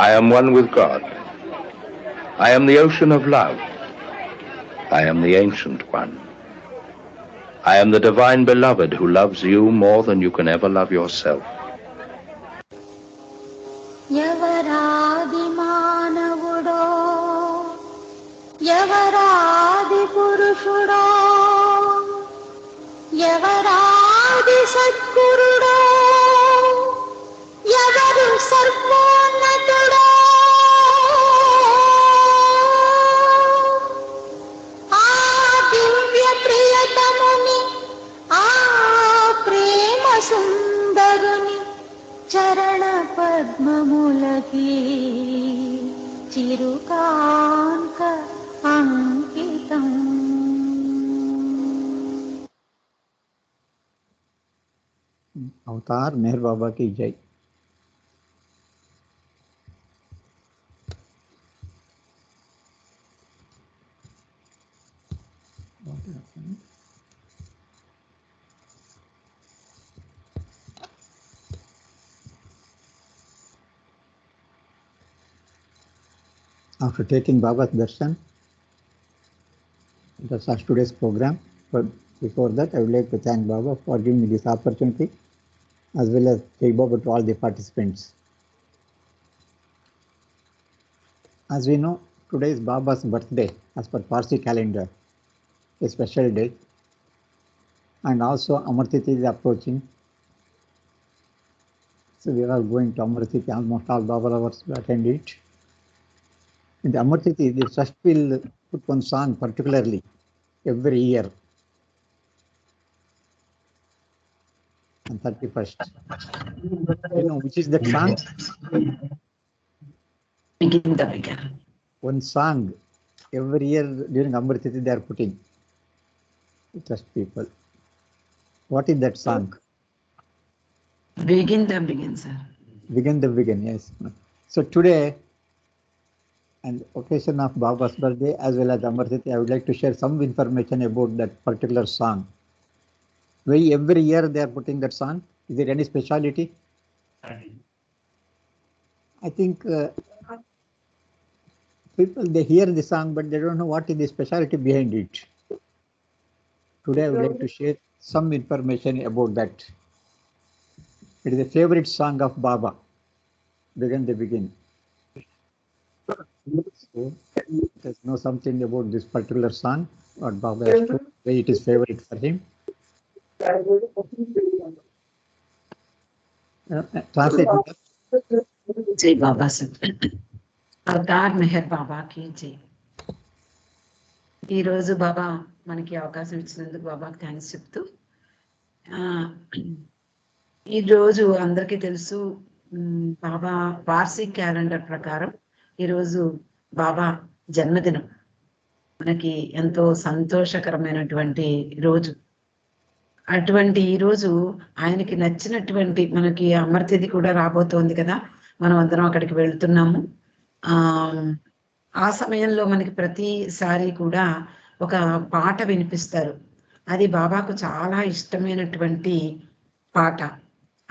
I am one with God. I am the ocean of love. I am the ancient one. I am the divine beloved who loves you more than you can ever love yourself. ఎవరాది మానవుడో ఎవరాది పురుషుడో ఎవరాది సద్గురుడో ఎవరు సర్వోన్నతుడో ఆ దివ్య ప్రియతముని ఆ ప్రేమ సుందరుని చరణ పద్మములకి చిరుకాంక అంకితం. अवतार मेहर बाबा की जय. After taking Baba's darshan, that's our today's program. But before that, I would like to thank Baba for giving me this opportunity, as well as thank Baba to all the participants. As we know, today is Baba's birthday as per Parsi calendar, a special day. And also Amar Tithi is approaching. So we are going to Amar Tithi, almost all Baba lovers will attend it. In the Amar Tithi, the trust will put one song particularly every year on 31st. You know which is that song? Begin the Begin. One song every year during Amar Tithi they are putting. Trust people. What is that song? Begin the Begin, sir. Begin the Begin, yes. So today, and occasion of Baba's birthday as well as Amar Tithi, I would like to share some information about that particular song. Why every year they are putting that song? Is there any speciality? I think people, they hear the song, but they don't know what is the speciality behind it. Today I would like to share some information about that. It is a favorite song of Baba, Begin the Begin. So let's know something about this particular song, what Baba has told, why it is favorite for him. Translate. జై బాబా sir. Avatar Meher బాబాకి జై. ఈరోజు బాబా మనకి అవకాశం ఇచ్చినందుకు బాబాకి thanks చెప్తూ, ఈరోజు అందరికీ తెలుసు బాబా పార్సీ క్యాలెండర్ ప్రకారం ఈరోజు బాబా జన్మదినం. మనకి ఎంతో సంతోషకరమైనటువంటి రోజు. అటువంటి ఈ రోజు ఆయనకి నచ్చినటువంటి, మనకి అమర్ తిథి కూడా రాబోతోంది కదా, మనం అందరం అక్కడికి వెళ్తున్నాము. ఆ సమయంలో మనకి ప్రతిసారి కూడా ఒక పాట వినిపిస్తారు. అది బాబాకు చాలా ఇష్టమైనటువంటి పాట.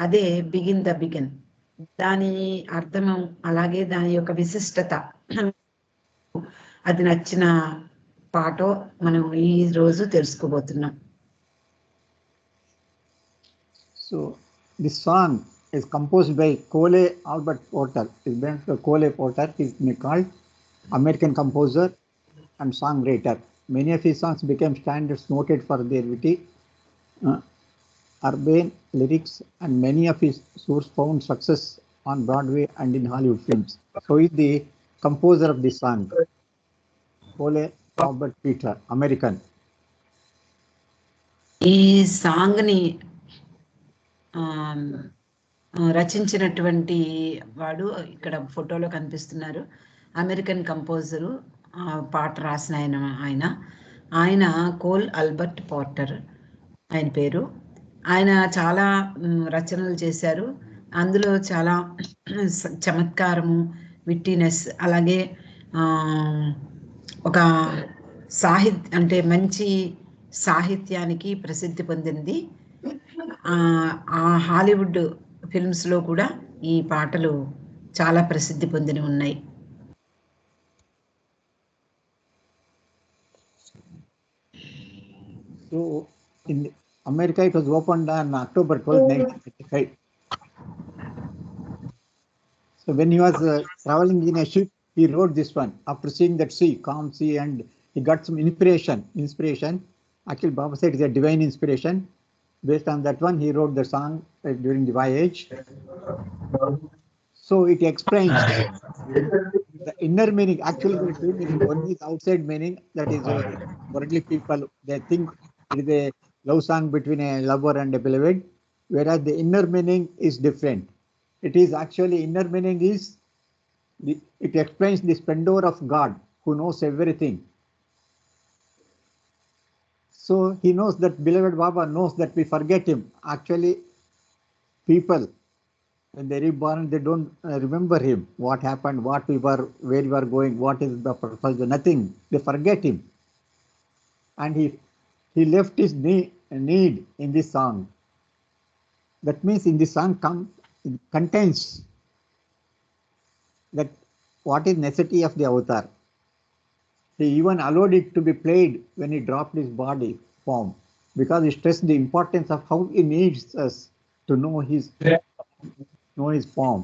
అదే బిగిన్ ద బిగిన్. దాని అర్థం అలాగే దాని యొక్క విశిష్టత, అది నచ్చిన పాటో మనం ఈ రోజు తెలుసుకోబోతున్నాం. So this song is composed by Cole Albert Porter. His band Cole Porter is called American composer and songwriter. Many of his songs became standards, noted for their witty, urban lyrics, and many of his songs found success on Broadway and in Hollywood films. So he is the composer of this song, Cole Albert Porter, American. ఈ song ని రచించినటువంటి వాడు ఇక్కడ ఫోటోలో కనిపిస్తున్నారు. American composer, పాట రాసిన ఆయన కోల్ ఆల్బర్ట్ పోర్టర్ ఆయన పేరు. ఆయన చాలా రచనలు చేశారు. అందులో చాలా చమత్కారము, విట్టినెస్, అలాగే ఒక అంటే మంచి సాహిత్యానికి ప్రసిద్ధి పొందింది. ఆ హాలీవుడ్ ఫిల్మ్స్ లో కూడా ఈ పాటలు చాలా ప్రసిద్ధి పొందిన ఉన్నాయి. So in America, it was opened on October 12, 1955. So when he was traveling in a ship, he wrote this one. After seeing that sea, calm sea, and he got some inspiration. Actually, Baba said it's a divine inspiration. Based on that one, he wrote the song during the voyage. So it explains the inner meaning. Actually, there are two meanings. One is outside meaning, that is worldly people, they think it is a love song between a lover and a beloved, whereas the inner meaning is different. It is actually, inner meaning is, it explains the splendor of God who knows everything. So he knows that beloved Baba knows that we forget him. Actually, people, when they reborn, they don't remember him, what happened, what we were, where we were going, what is the purpose, nothing. They forget him. And he left his need in this song. That means in this song it contains that what is necessity of the avatar. He even allowed it to be played when he dropped his body form, because he stressed the importance of how he needs us to know his form.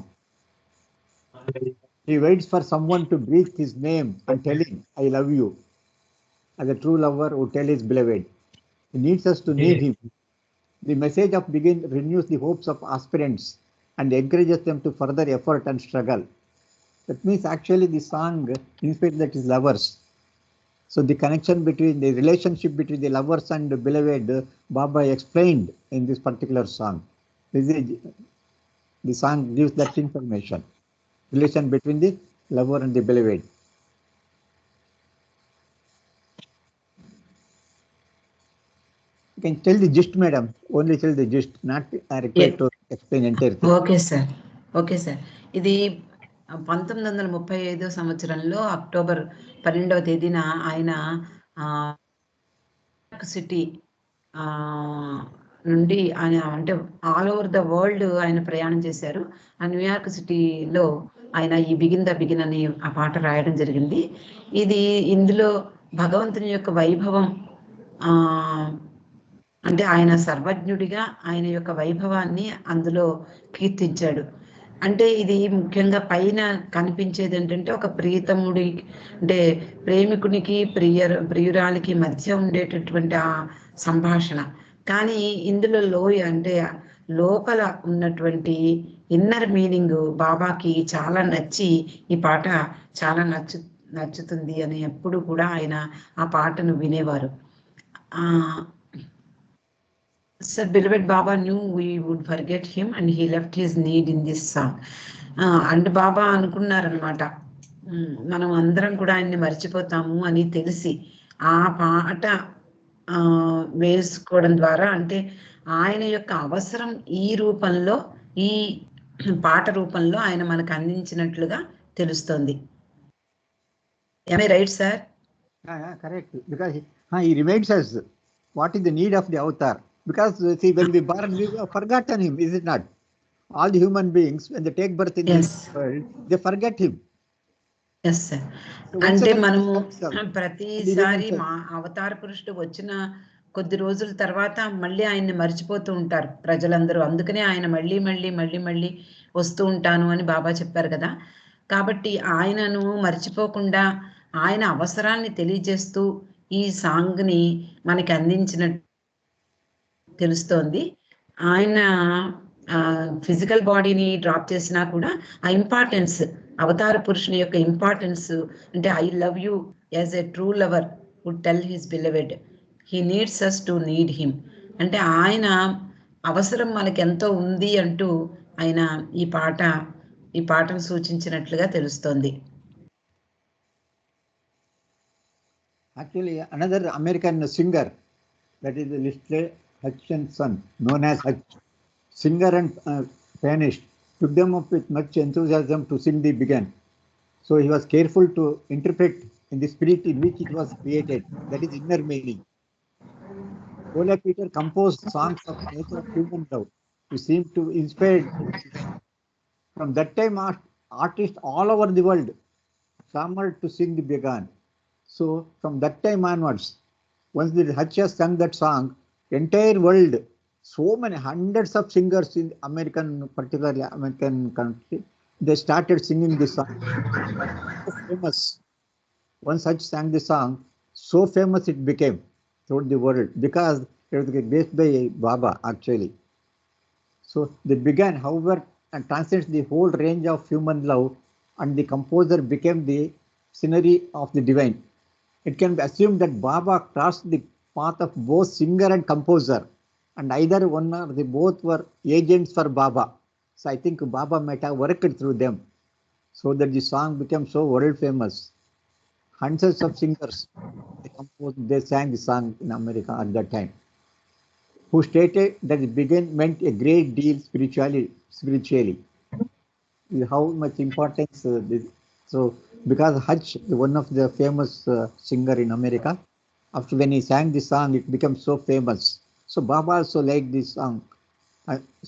He waits for someone to breathe his name and tell him, I love you, as a true lover would tell his beloved. He needs us to need him. The message of Begin renews the hopes of aspirants and encourages them to further effort and struggle. That means actually the song inspires that is lovers. So the connection between the relationship between the lovers and the beloved, Baba explained in this particular song. The song gives that information, relation between the lover and the beloved. You can tell the gist, madam. Only tell the gist, not required to explain entire thing. Okay sir. ఇది 1935 సంవత్సరంలో October 12వ తేదీన ఆయన city నుండి ఆయన, అంటే all over the world ఆయన ప్రయాణం చేశారు. ఆ న్యూయార్క్ సిటీలో ఆయన ఈ బిగిన్ ద బిగిన్ అని ఆ పాట రాయడం జరిగింది. ఇందులో భగవంతుని యొక్క వైభవం, అంటే ఆయన సర్వజ్ఞుడిగా ఆయన యొక్క వైభవాన్ని అందులో కీర్తించాడు. అంటే ఇది ముఖ్యంగా పైన కనిపించేది ఏంటంటే ఒక ప్రియతముడి, అంటే ప్రేమికునికి ప్రియురాలికి మధ్య ఉండేటటువంటి ఆ సంభాషణ. కానీ ఇందులో అంటే లోపల ఉన్నటువంటి ఇన్నర్ మీనింగ్ బాబాకి చాలా నచ్చి ఈ పాట చాలా నచ్చుతుంది అని ఎప్పుడు కూడా ఆయన ఆ పాటను వినేవారు. Sir, beloved Baba knew we would forget him and he left his need in this song. And Baba అనుకున్నారనమాట, మనం అందరం కూడా ఆయన్ని మర్చిపోతాము అని తెలిసి ఆ పాట వేసుకోవడం ద్వారా, అంటే ఆయన యొక్క అవసరం ఈ రూపంలో, ఈ పాట రూపంలో ఆయన మనకు అందించినట్లుగా తెలుస్తోంది. Am I right, sir? Correct. Because he reminds us what is the need of the avatar. Because see, when we born, we have forgotten him, is it not? All the human beings, when they take birth in this world, they forget him. Yes, sir. అంటే మనము ప్రతిసారి మా అవతార పురుషుడు వచ్చిన కొద్ది రోజుల తర్వాత మళ్ళీ ఆయన్ని మర్చిపోతూ ఉంటారు ప్రజలందరూ. అందుకనే ఆయన మళ్ళీ వస్తూ ఉంటాను అని బాబా చెప్పారు కదా. కాబట్టి ఆయనను మర్చిపోకుండా ఆయన అవసరాన్ని తెలియజేస్తూ ఈ సాంగ్ని మనకి అందించినట్టు తెలుస్తోంది. ఆయన ఫిజికల్ బాడీని డ్రాప్ చేసినా కూడా ఆ ఇంపార్టెన్స్, అవతార పురుషుని యొక్క ఇంపార్టెన్స్, అంటే I love you as a true lover would tell his beloved, he needs us to need him. అంటే ఆయన అవసరం మనకి ఎంతో ఉంది అంటూ ఆయన ఈ పాటను సూచించినట్లుగా తెలుస్తోంది. Actually, another American singer, that is Leslie Hutchinson, known as Hutch, singer and pianist, took them up with much enthusiasm to sing the Begin. So he was careful to interpret in the spirit in which it was created, that is inner meaning. Ole Peter composed songs of nature of human love, who seemed to inspire. From that time artists all over the world clamored to sing the Began. So from that time onwards, once the Hutch has sung that song, entire world, so many hundreds of singers in American, particularly American country, they started singing this song. So famous. Once Hutch sang the song, so famous it became throughout the world because it was based by Baba actually. So they began, however, and transcends the whole range of human love, and the composer became the scenery of the divine. It can be assumed that Baba crossed the path of both singer and composer, and either one or the both were agents for Baba. So I think Baba might have worked through them so that the song became so world famous. Hundreds of singers they sang the song in America at that time, who stated that the Began meant a great deal spiritually. How much importance this. So because Hutch, one of the famous singer in America, after when he sang this song, it became so famous. So Baba also liked this song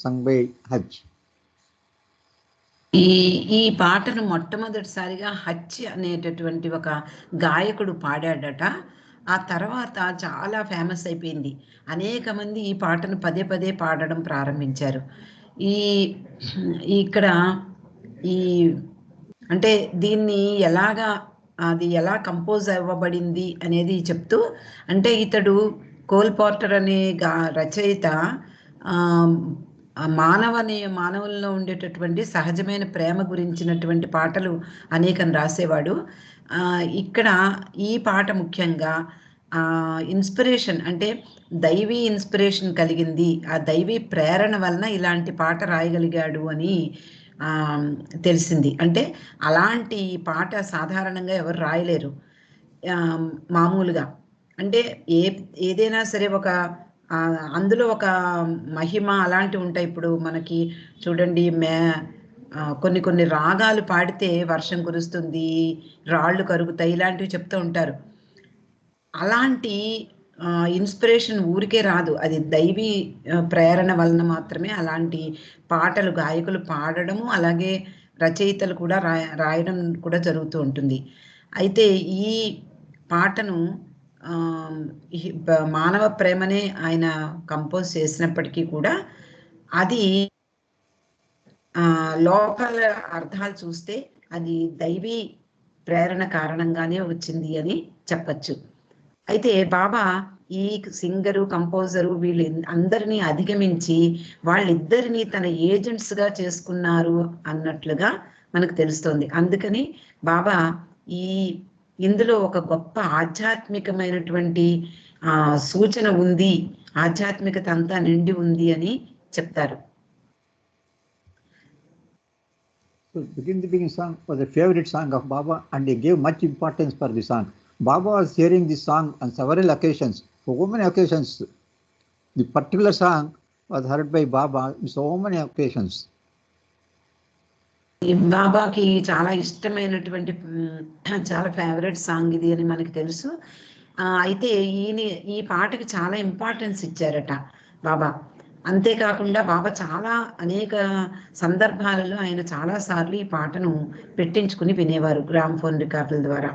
sung by Hutch. ఈ పాటను మొట్టమొదటిసారిగా హచ్ అనేటటువంటి ఒక గాయకుడు పాడాడట. ఆ తర్వాత చాలా famous అయిపోయింది. అనేక మంది ఈ పాటను పదే పదే పాడడం ప్రారంభించారు. ఇక్కడ ఈ అంటే దీన్ని అది ఎలా కంపోజ్ అవ్వబడింది అనేది చెప్తూ, అంటే ఇతడు కోల్ పోర్టర్ అనే రచయిత మానవుల్లో ఉండేటటువంటి సహజమైన ప్రేమ గురించినటువంటి పాటలు అనేకం రాసేవాడు. ఇక్కడ ఈ పాట ముఖ్యంగా ఇన్స్పిరేషన్, అంటే దైవీ ఇన్స్పిరేషన్ కలిగింది, ఆ దైవీ ప్రేరణ వలన ఇలాంటి పాట రాయగలిగాడు అని తెలిసింది. అంటే అలాంటి పాట సాధారణంగా ఎవరు రాయలేరు మామూలుగా. అంటే ఏదైనా సరే ఒక అందులో ఒక మహిమ అలాంటివి ఉంటాయి. ఇప్పుడు మనకి చూడండి, కొన్ని కొన్ని రాగాలు పాడితే వర్షం కురుస్తుంది, రాళ్ళు కరుగుతాయి, ఇలాంటివి చెప్తూ ఉంటారు. అలాంటి ఇన్స్పిరేషన్ ఊరికే రాదు, అది దైవీ ప్రేరణ వలన మాత్రమే అలాంటి పాటలు గాయకులు పాడడము, అలాగే రచయితలు కూడా రాయడం కూడా జరుగుతూ ఉంటుంది. అయితే ఈ పాటను మానవ ప్రేమనే ఆయన కంపోజ్ చేసినప్పటికీ కూడా అది లోపల అర్థాలు చూస్తే అది దైవీ ప్రేరణ కారణంగానే వచ్చింది అని చెప్పచ్చు. అయితే బాబా ఈ సింగరు, కంపోజరు వీళ్ళు అందరినీ అధిగమించి వాళ్ళిద్దరినీ తన ఏజెంట్స్గా చేసుకున్నారు అన్నట్లుగా మనకు తెలుస్తోంది. అందుకని బాబా ఇందులో ఒక గొప్ప ఆధ్యాత్మికమైనటువంటి సూచన ఉంది, ఆధ్యాత్మికత అంతా నిండి ఉంది అని చెప్తారు. So Begin the Beginning song was a favorite song of Baba, and he gave much importance for the song. Baba was hearing this song on several occasions, so many occasions. The particular song was heard by Baba on so many occasions. బాబాకి చాలా ఇష్టమైనటువంటి చాలా favourite song ఇది అని మనకు తెలుసు. అయితే ఈ పాటకి చాలా ఇంపార్టెన్స్ ఇచ్చారట బాబా. అంతేకాకుండా బాబా చాలా అనేక సందర్భాలలో ఆయన చాలా సార్లు ఈ పాటను పెట్టించుకుని వినేవారు గ్రామ్ఫోన్ రికార్డుల ద్వారా.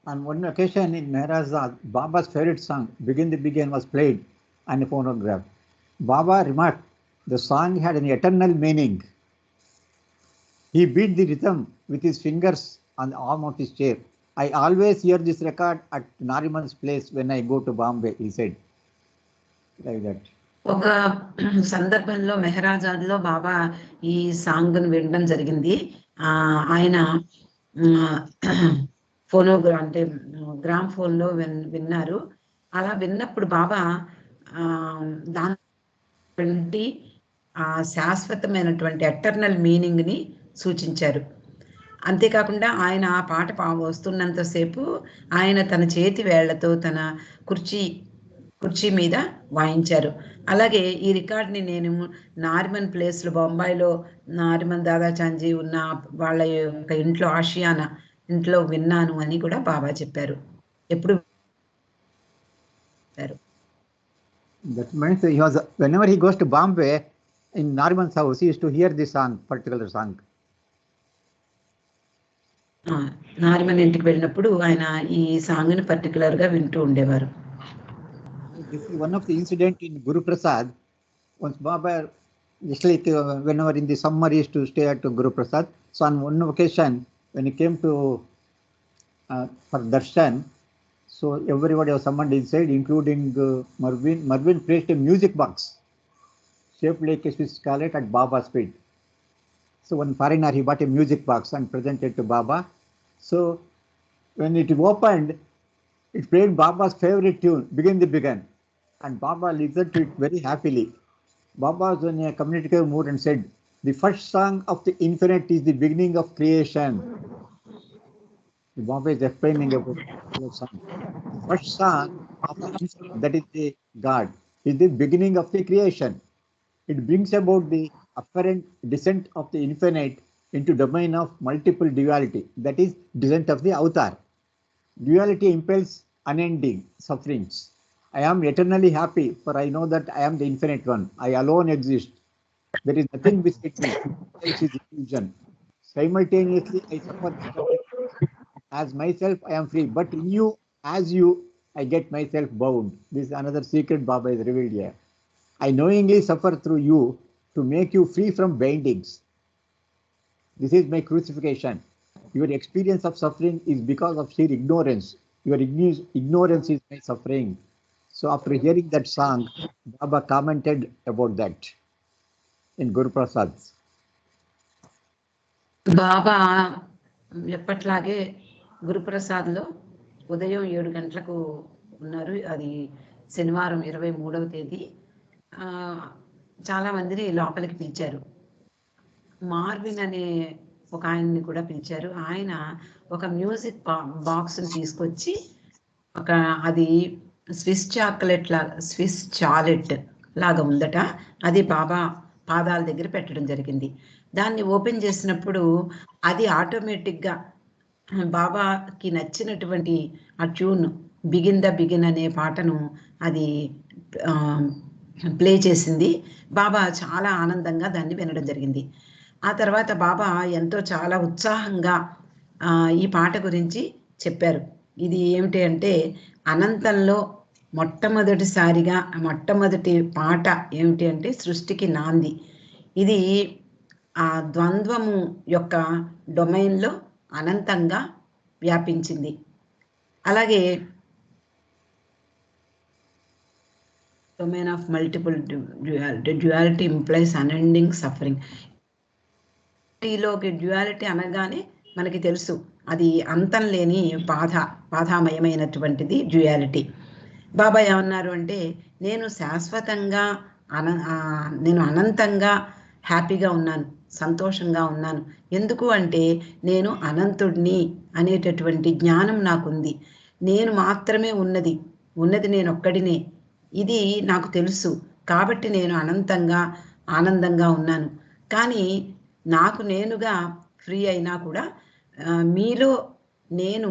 On one occasion in Maharashtra, Baba's favorite song, Begin the Begin, was played on a phonograph. Baba remarked the song had an eternal meaning. He beat the rhythm with his fingers on the arm of his chair. I always hear this record at Nariman's place when I go to Bombay, he said. Like that. ఒక సందర్భంలో మెహరాజాద్లో బాబా ఈ సాంగ్ను వినడం జరిగింది. ఆయన phonogram అంటే gram ఫోన్లో విన్నారు. అలా విన్నప్పుడు బాబా దాని శాశ్వతమైనటువంటి ఎటర్నల్ మీనింగ్ని సూచించారు. అంతేకాకుండా ఆయన ఆ పాట వస్తున్నంతసేపు ఆయన తన చేతి వేళ్లతో తన కుర్చీ మీద వాయించారు. అలాగే ఈ రికార్డ్ని నేను నారిమన్ ప్లేస్లో, బొంబాయిలో నారిమన్ దాదాచాంజీ ఉన్న వాళ్ళ యొక్క ఇంట్లో, ఆషియానా ఇంట్లో విన్నాను అని కూడా బాబా చెప్పారు. ఎప్పుడు That means he was, whenever he goes to Bombay, in Norman's house, he used to hear this song, particular song. Nariman ఇంటికి వెళ్ళినప్పుడు ఆయన ఈ సాంగ్ని పర్టికులర్గా వింటూ ఉండేవారు. This is one of the incident in Guru Prasad. Once Baba, just like whenever in the summer he used to stay at Guru Prasad. So on one occasion, when he came to for darshan, so everybody was summoned inside, including Marvin. Marvin placed a music box shaped like a Swiss scarlet at Baba's feet. So one foreigner, he bought a music box and presented to Baba. So when it opened, it played Baba's favorite tune, Begin the Begin. And Baba listened to it very happily. Baba was in a communicative mood and said, the first song of the infinite is the beginning of creation. Baba is explaining about the song. The first song of the infinite, that is the God, is the beginning of the creation. It brings about the apparent descent of the infinite into domain of multiple duality, that is descent of the avatar. Duality impels unending sufferings. I am eternally happy, for I know that I am the infinite one. I alone exist. There is nothing beside me. Else is illusion. Simultaneously, I suffer. As myself, I am free. But in you, as you, I get myself bound. This is another secret Baba is revealed here. I knowingly suffer through you to make you free from bindings. This is my crucifixion. Your experience of suffering is because of sheer ignorance. Your ignorance is my suffering. So after hearing that song, Baba commented about that in Guru Prasad. బాబా ఎప్పట్లాగే గురుప్రసాద్లో ఉదయం 7 గంటలకు ఉన్నారు. అది శనివారం 23వ తేదీ. చాలా మందిని లోపలికి పిలిచారు. మార్విన్ అనే ఒక ఆయన్ని కూడా పిలిచారు. ఆయన ఒక మ్యూజిక్ బాక్స్ని తీసుకొచ్చి అది స్విస్ చాలెట్ లాగా ఉందట. అది బాబా పాదాల దగ్గర పెట్టడం జరిగింది. దాన్ని ఓపెన్ చేసినప్పుడు అది ఆటోమేటిక్గా బాబాకి నచ్చినటువంటి ఆ ట్యూన్ బిగిన్ అనే పాటను అది ప్లే చేసింది. బాబా చాలా ఆనందంగా దాన్ని వినడం జరిగింది. ఆ తర్వాత బాబా చాలా ఉత్సాహంగా ఈ పాట గురించి చెప్పారు. ఇది ఏమిటి అంటే, అనంతంలో మొట్టమొదటి పాట ఏమిటి అంటే సృష్టికి నాంది. ఇది ఆ ద్వంద్వము యొక్క డొమైన్లో అనంతంగా వ్యాపించింది. అలాగే domain of multiple duality implies unending suffering. లోకి డ్యుయాలిటీ అనగానే మనకి తెలుసు, అది అంతం లేని బాధామయమైనటువంటిది డ్యుయాలిటీ. బాబా ఏమన్నారు అంటే, నేను శాశ్వతంగా నేను అనంతంగా హ్యాపీగా ఉన్నాను, సంతోషంగా ఉన్నాను. ఎందుకు అంటే నేను అనంతుడిని అనేటటువంటి జ్ఞానం నాకుంది. నేను మాత్రమే ఉన్నది నేను ఒక్కడినే, ఇది నాకు తెలుసు. కాబట్టి నేను అనంతంగా ఆనందంగా ఉన్నాను. కానీ నాకు నేనుగా ఫ్రీ అయినా కూడా మీలో నేను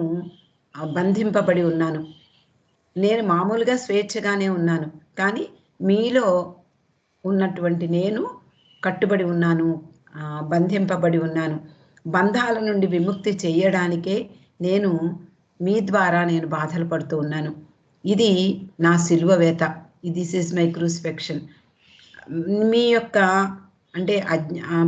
బంధింపబడి ఉన్నాను. నేను మామూలుగా స్వేచ్ఛగానే ఉన్నాను, కానీ మీలో ఉన్నటువంటి నేను కట్టుబడి ఉన్నాను, బంధింపబడి ఉన్నాను. బంధాల నుండి విముక్తి చేయడానికే మీ ద్వారా నేను బాధలు పడుతూ ఉన్నాను. ఇది నా సిలువ వేత. This is my crucifixion. మీ యొక్క అంటే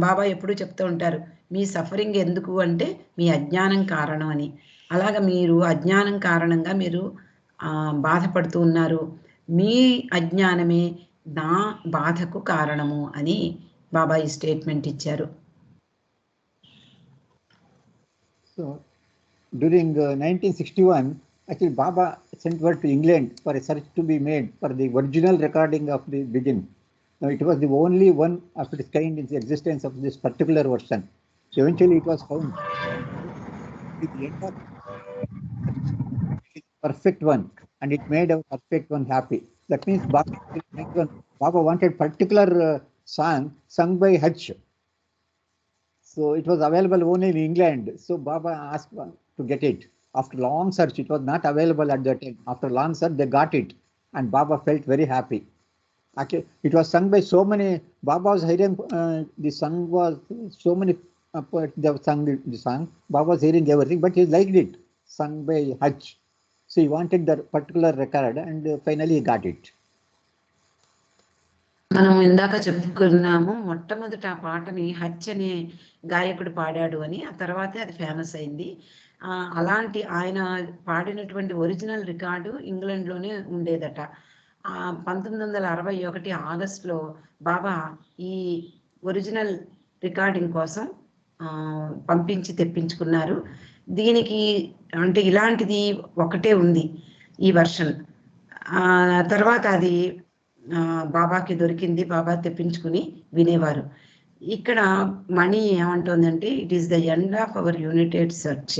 బాబా ఎప్పుడూ చెప్తూ ఉంటారు, మీ సఫరింగ్ ఎందుకు అంటే మీ అజ్ఞానం కారణం అని. అలాగా మీరు అజ్ఞానం కారణంగా మీరు బాధపడుతూ ఉన్నారు. మీ అజ్ఞానమే నా బాధకు కారణము అని బాబా ఈ స్టేట్మెంట్ ఇచ్చారు. So during 1961, actually Baba sent word to England for a search to be made for the original recording of the Begin. Now it was the only one of its kind in the existence of this particular version. Eventually it was found. At the end of the perfect one, and it made our perfect one happy. That means Baba wanted particular song sung by Hutch. So it was available only in England. So Baba asked to get it. After long search, it was not available at that time. After long search, they got it, and Baba felt very happy. Actually, it was sung by so many. Baba was hearing the song was so many. They have sung the song. Baba was hearing everything, but he liked it. Sung by Hutch. So he wanted that particular record, and finally he got it. మనం ఇందాక చెప్పుకున్నాము మొట్టమొదట ఆ పాటని హచ్ అనే గాయకుడు పాడాడు అని, ఆ తర్వాతే అది ఫేమస్ అయింది. అలాంటి ఆయన పాడినటువంటి ఒరిజినల్ రికార్డు ఇంగ్లాండ్లోనే ఉండేదట. 1961 ఆగస్టులో బాబా ఈ ఒరిజినల్ రికార్డింగ్ కోసం పంపించి తెప్పించుకున్నారు. దీనికి అంటే ఇలాంటిది ఒకటే ఉంది ఈ వర్షన్. తర్వాత అది బాబాకి దొరికింది, బాబా తెప్పించుకుని వినేవారు. ఇక్కడ మణి ఏమంటుందంటే, it is the end of our United search,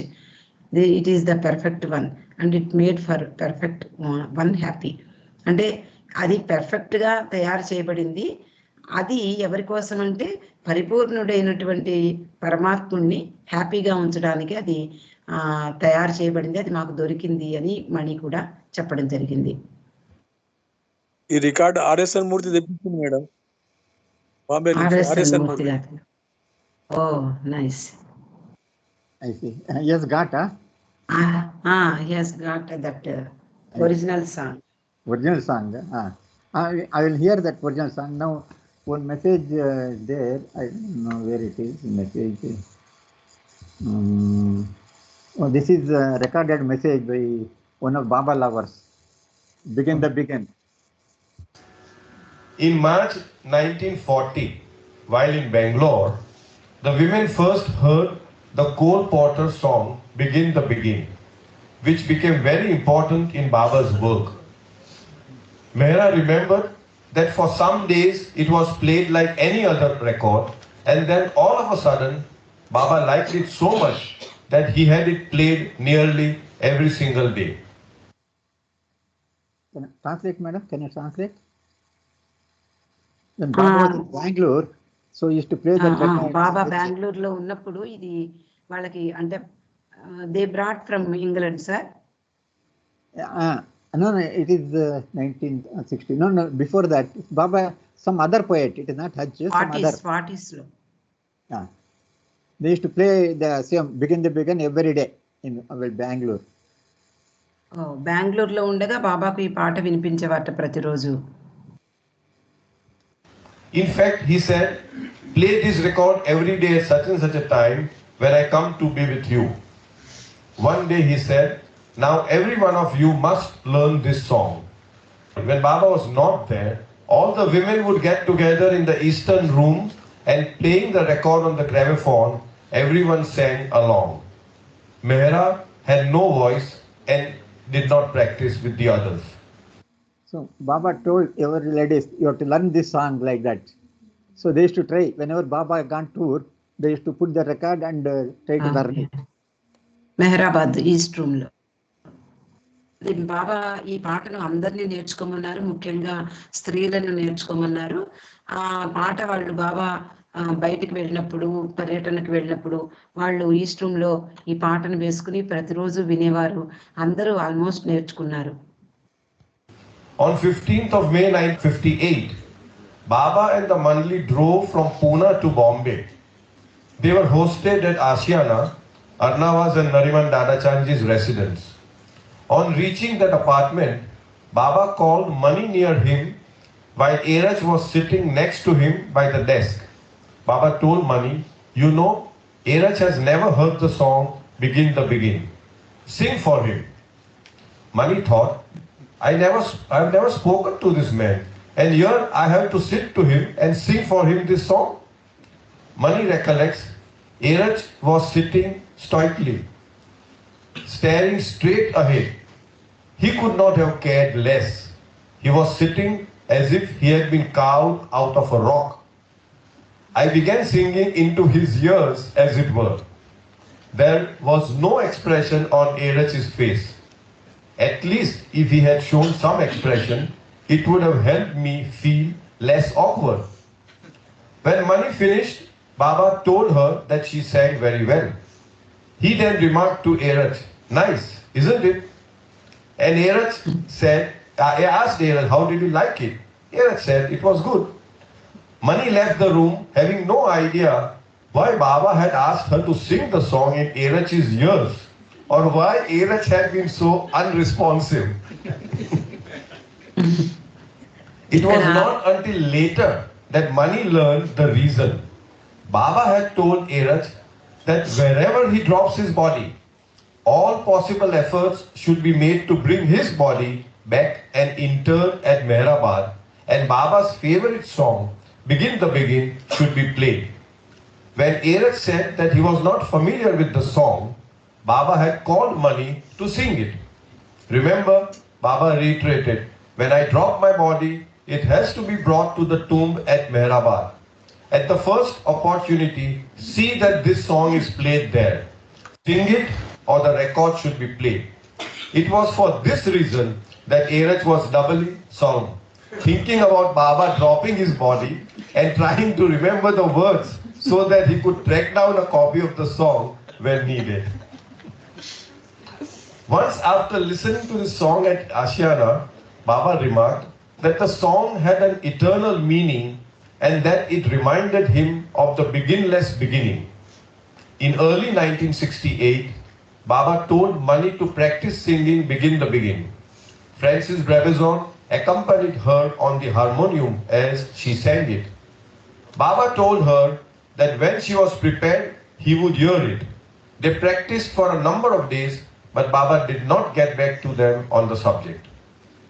it is the perfect one and it made for perfect one happy. అంటే అది పర్ఫెక్ట్గా తయారు చేయబడింది. అది ఎవరి కోసం అంటే పరిపూర్ణుడైనటువంటి పరమాత్ముడిని హ్యాపీగా ఉంచడానికి అది తయారు చేయబడింది, అది మాకు దొరికింది అని మణి కూడా చెప్పడం జరిగింది. ఈ రికార్డ్ ఆర్ఎస్ఎన్ మూర్తి తెప్పించింది మేడం. ఆర్ఎస్ఎన్ మూర్తి గారు. ఓ nice. I see. He has got he has got that original song. Original song. I will hear that original song. Now, one message there, I don't know where it is, message. This is a recorded message by one of Baba lovers. Begin the begin. In March 1940, while in Bangalore, the women first heard the Cole Porter song Begin the Begin, which became very important in Baba's work. Mehra remembered that for some days it was played like any other record, and then all of a sudden Baba liked it so much that he had it played nearly every single day. Can I translate, madam? Can you translate? When Baba was in Bangalore, so he used to play that record. బాబా బెంగళూరులో ఉన్నప్పుడు ఇది వాళ్ళకి అంటే they brought from England sir. No, it is 1960. No, before that, Baba, some other poet. It is not Hajj. Some other. 40s లో. They used to play the same Begin the Begin every day in Bangalore. బెంగళూరులో ఉండగా బాబాకు ఈ పాట వినిపించేవాట ప్రతిరోజు. In fact, he said, play this record every day at such and such a time when I come to be with you. One day he said, now every one of you must learn this song. When Baba was not there, all the women would get together in the eastern room and playing the record on the gramophone, everyone sang along. Mehra had no voice and did not practice with the others. So Baba told every ladies, you have to learn this song like that. So they used to try. Whenever Baba gone tour, they used to put the record and try to learn it. Mehrabad east room లో బాబా ఈ పాటను అందరినీ నేర్చుకోమన్నారు, ముఖ్యంగా స్త్రీలను నేర్చుకోమన్నారు. ఆ పాట వాళ్ళు బాబా బయటికి వెళ్ళినప్పుడు, పర్యటనకు వెళ్ళినప్పుడు వాళ్ళు ఈస్ట్ రూమ్ లో ఈ పాటను వేసుకుని ప్రతిరోజు వినేవారు. అందరూ ఆల్మోస్ట్ నేర్చుకున్నారు. On 15th of May 1958, Baba and the Manli drove from Pune to Bombay. They were hosted at Ashiana, Arnavas and Nariman Dadachandji's residence. On reaching that apartment, Baba called Mani near him while Eraj was sitting next to him by the desk. Baba told Mani, you know, Eraj has never heard the song Begin the Begin. Sing for him. Mani thought, I've never spoken to this man, and here I have to sit to him and sing for him this song. Mani recollects, Eraj was sitting stoically, staring straight ahead. He could not have cared less. He was sitting as if he had been carved out of a rock. I began singing into his ears, as it were. There was no expression on Eraj's face. At least if he had shown some expression, it would have helped me feel less awkward. When Mani finished, Baba told her that she sang very well. He then remarked to Eraj, nice, isn't it? And Eraj said, I asked Eraj, how did you like it? Eraj said it was good. Mani left the room having no idea why Baba had asked her to sing the song in Eraj's ears, or why Eraj had been so unresponsive. It was not until later that Mani learned the reason. Baba had told Eraj that wherever he drops his body, all possible efforts should be made to bring his body back and interred at Mehrabad, and Baba's favorite song, Begin the Begin, should be played. When Eraj said that he was not familiar with the song, Baba had called Mani to sing it. Remember, Baba reiterated, when I drop my body, it has to be brought to the tomb at Mehrabad. At the first opportunity, see that this song is played there. Sing it or the record should be played. It was for this reason that Eraj was doubly solemn, thinking about Baba dropping his body and trying to remember the words so that he could track down a copy of the song when needed. Once after listening to the song at Ashiana, Baba remarked that the song had an eternal meaning and that it reminded him of the beginless beginning. In early 1968, Baba told Mani to practice singing Begin the Begin. Francis Brabazon accompanied her on the harmonium as she sang it. Baba told her that when she was prepared, he would hear it. They practiced for a number of days, but Baba did not get back to them on the subject.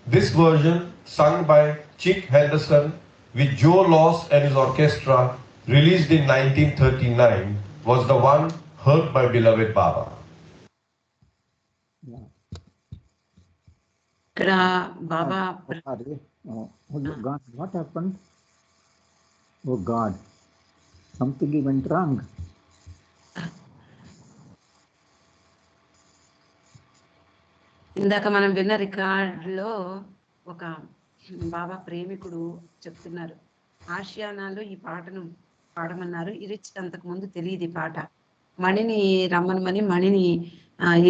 This version, sung by Chick Henderson with Joe Loss and his orchestra, released in 1939, was the one heard by beloved Baba. ఇక్కడ బాబా God, what happened? Oh God, something went wrong. ఇందాక మనం విన్న రికార్డులో ఒక బాబా ప్రేమికుడు చెప్తున్నారు, ఆషియానాలో ఈ పాటను పాడమన్నారు. ఇరిచి అంతకు ముందు తెలియదు ఈ పాట. మణిని రమ్మనమని మణిని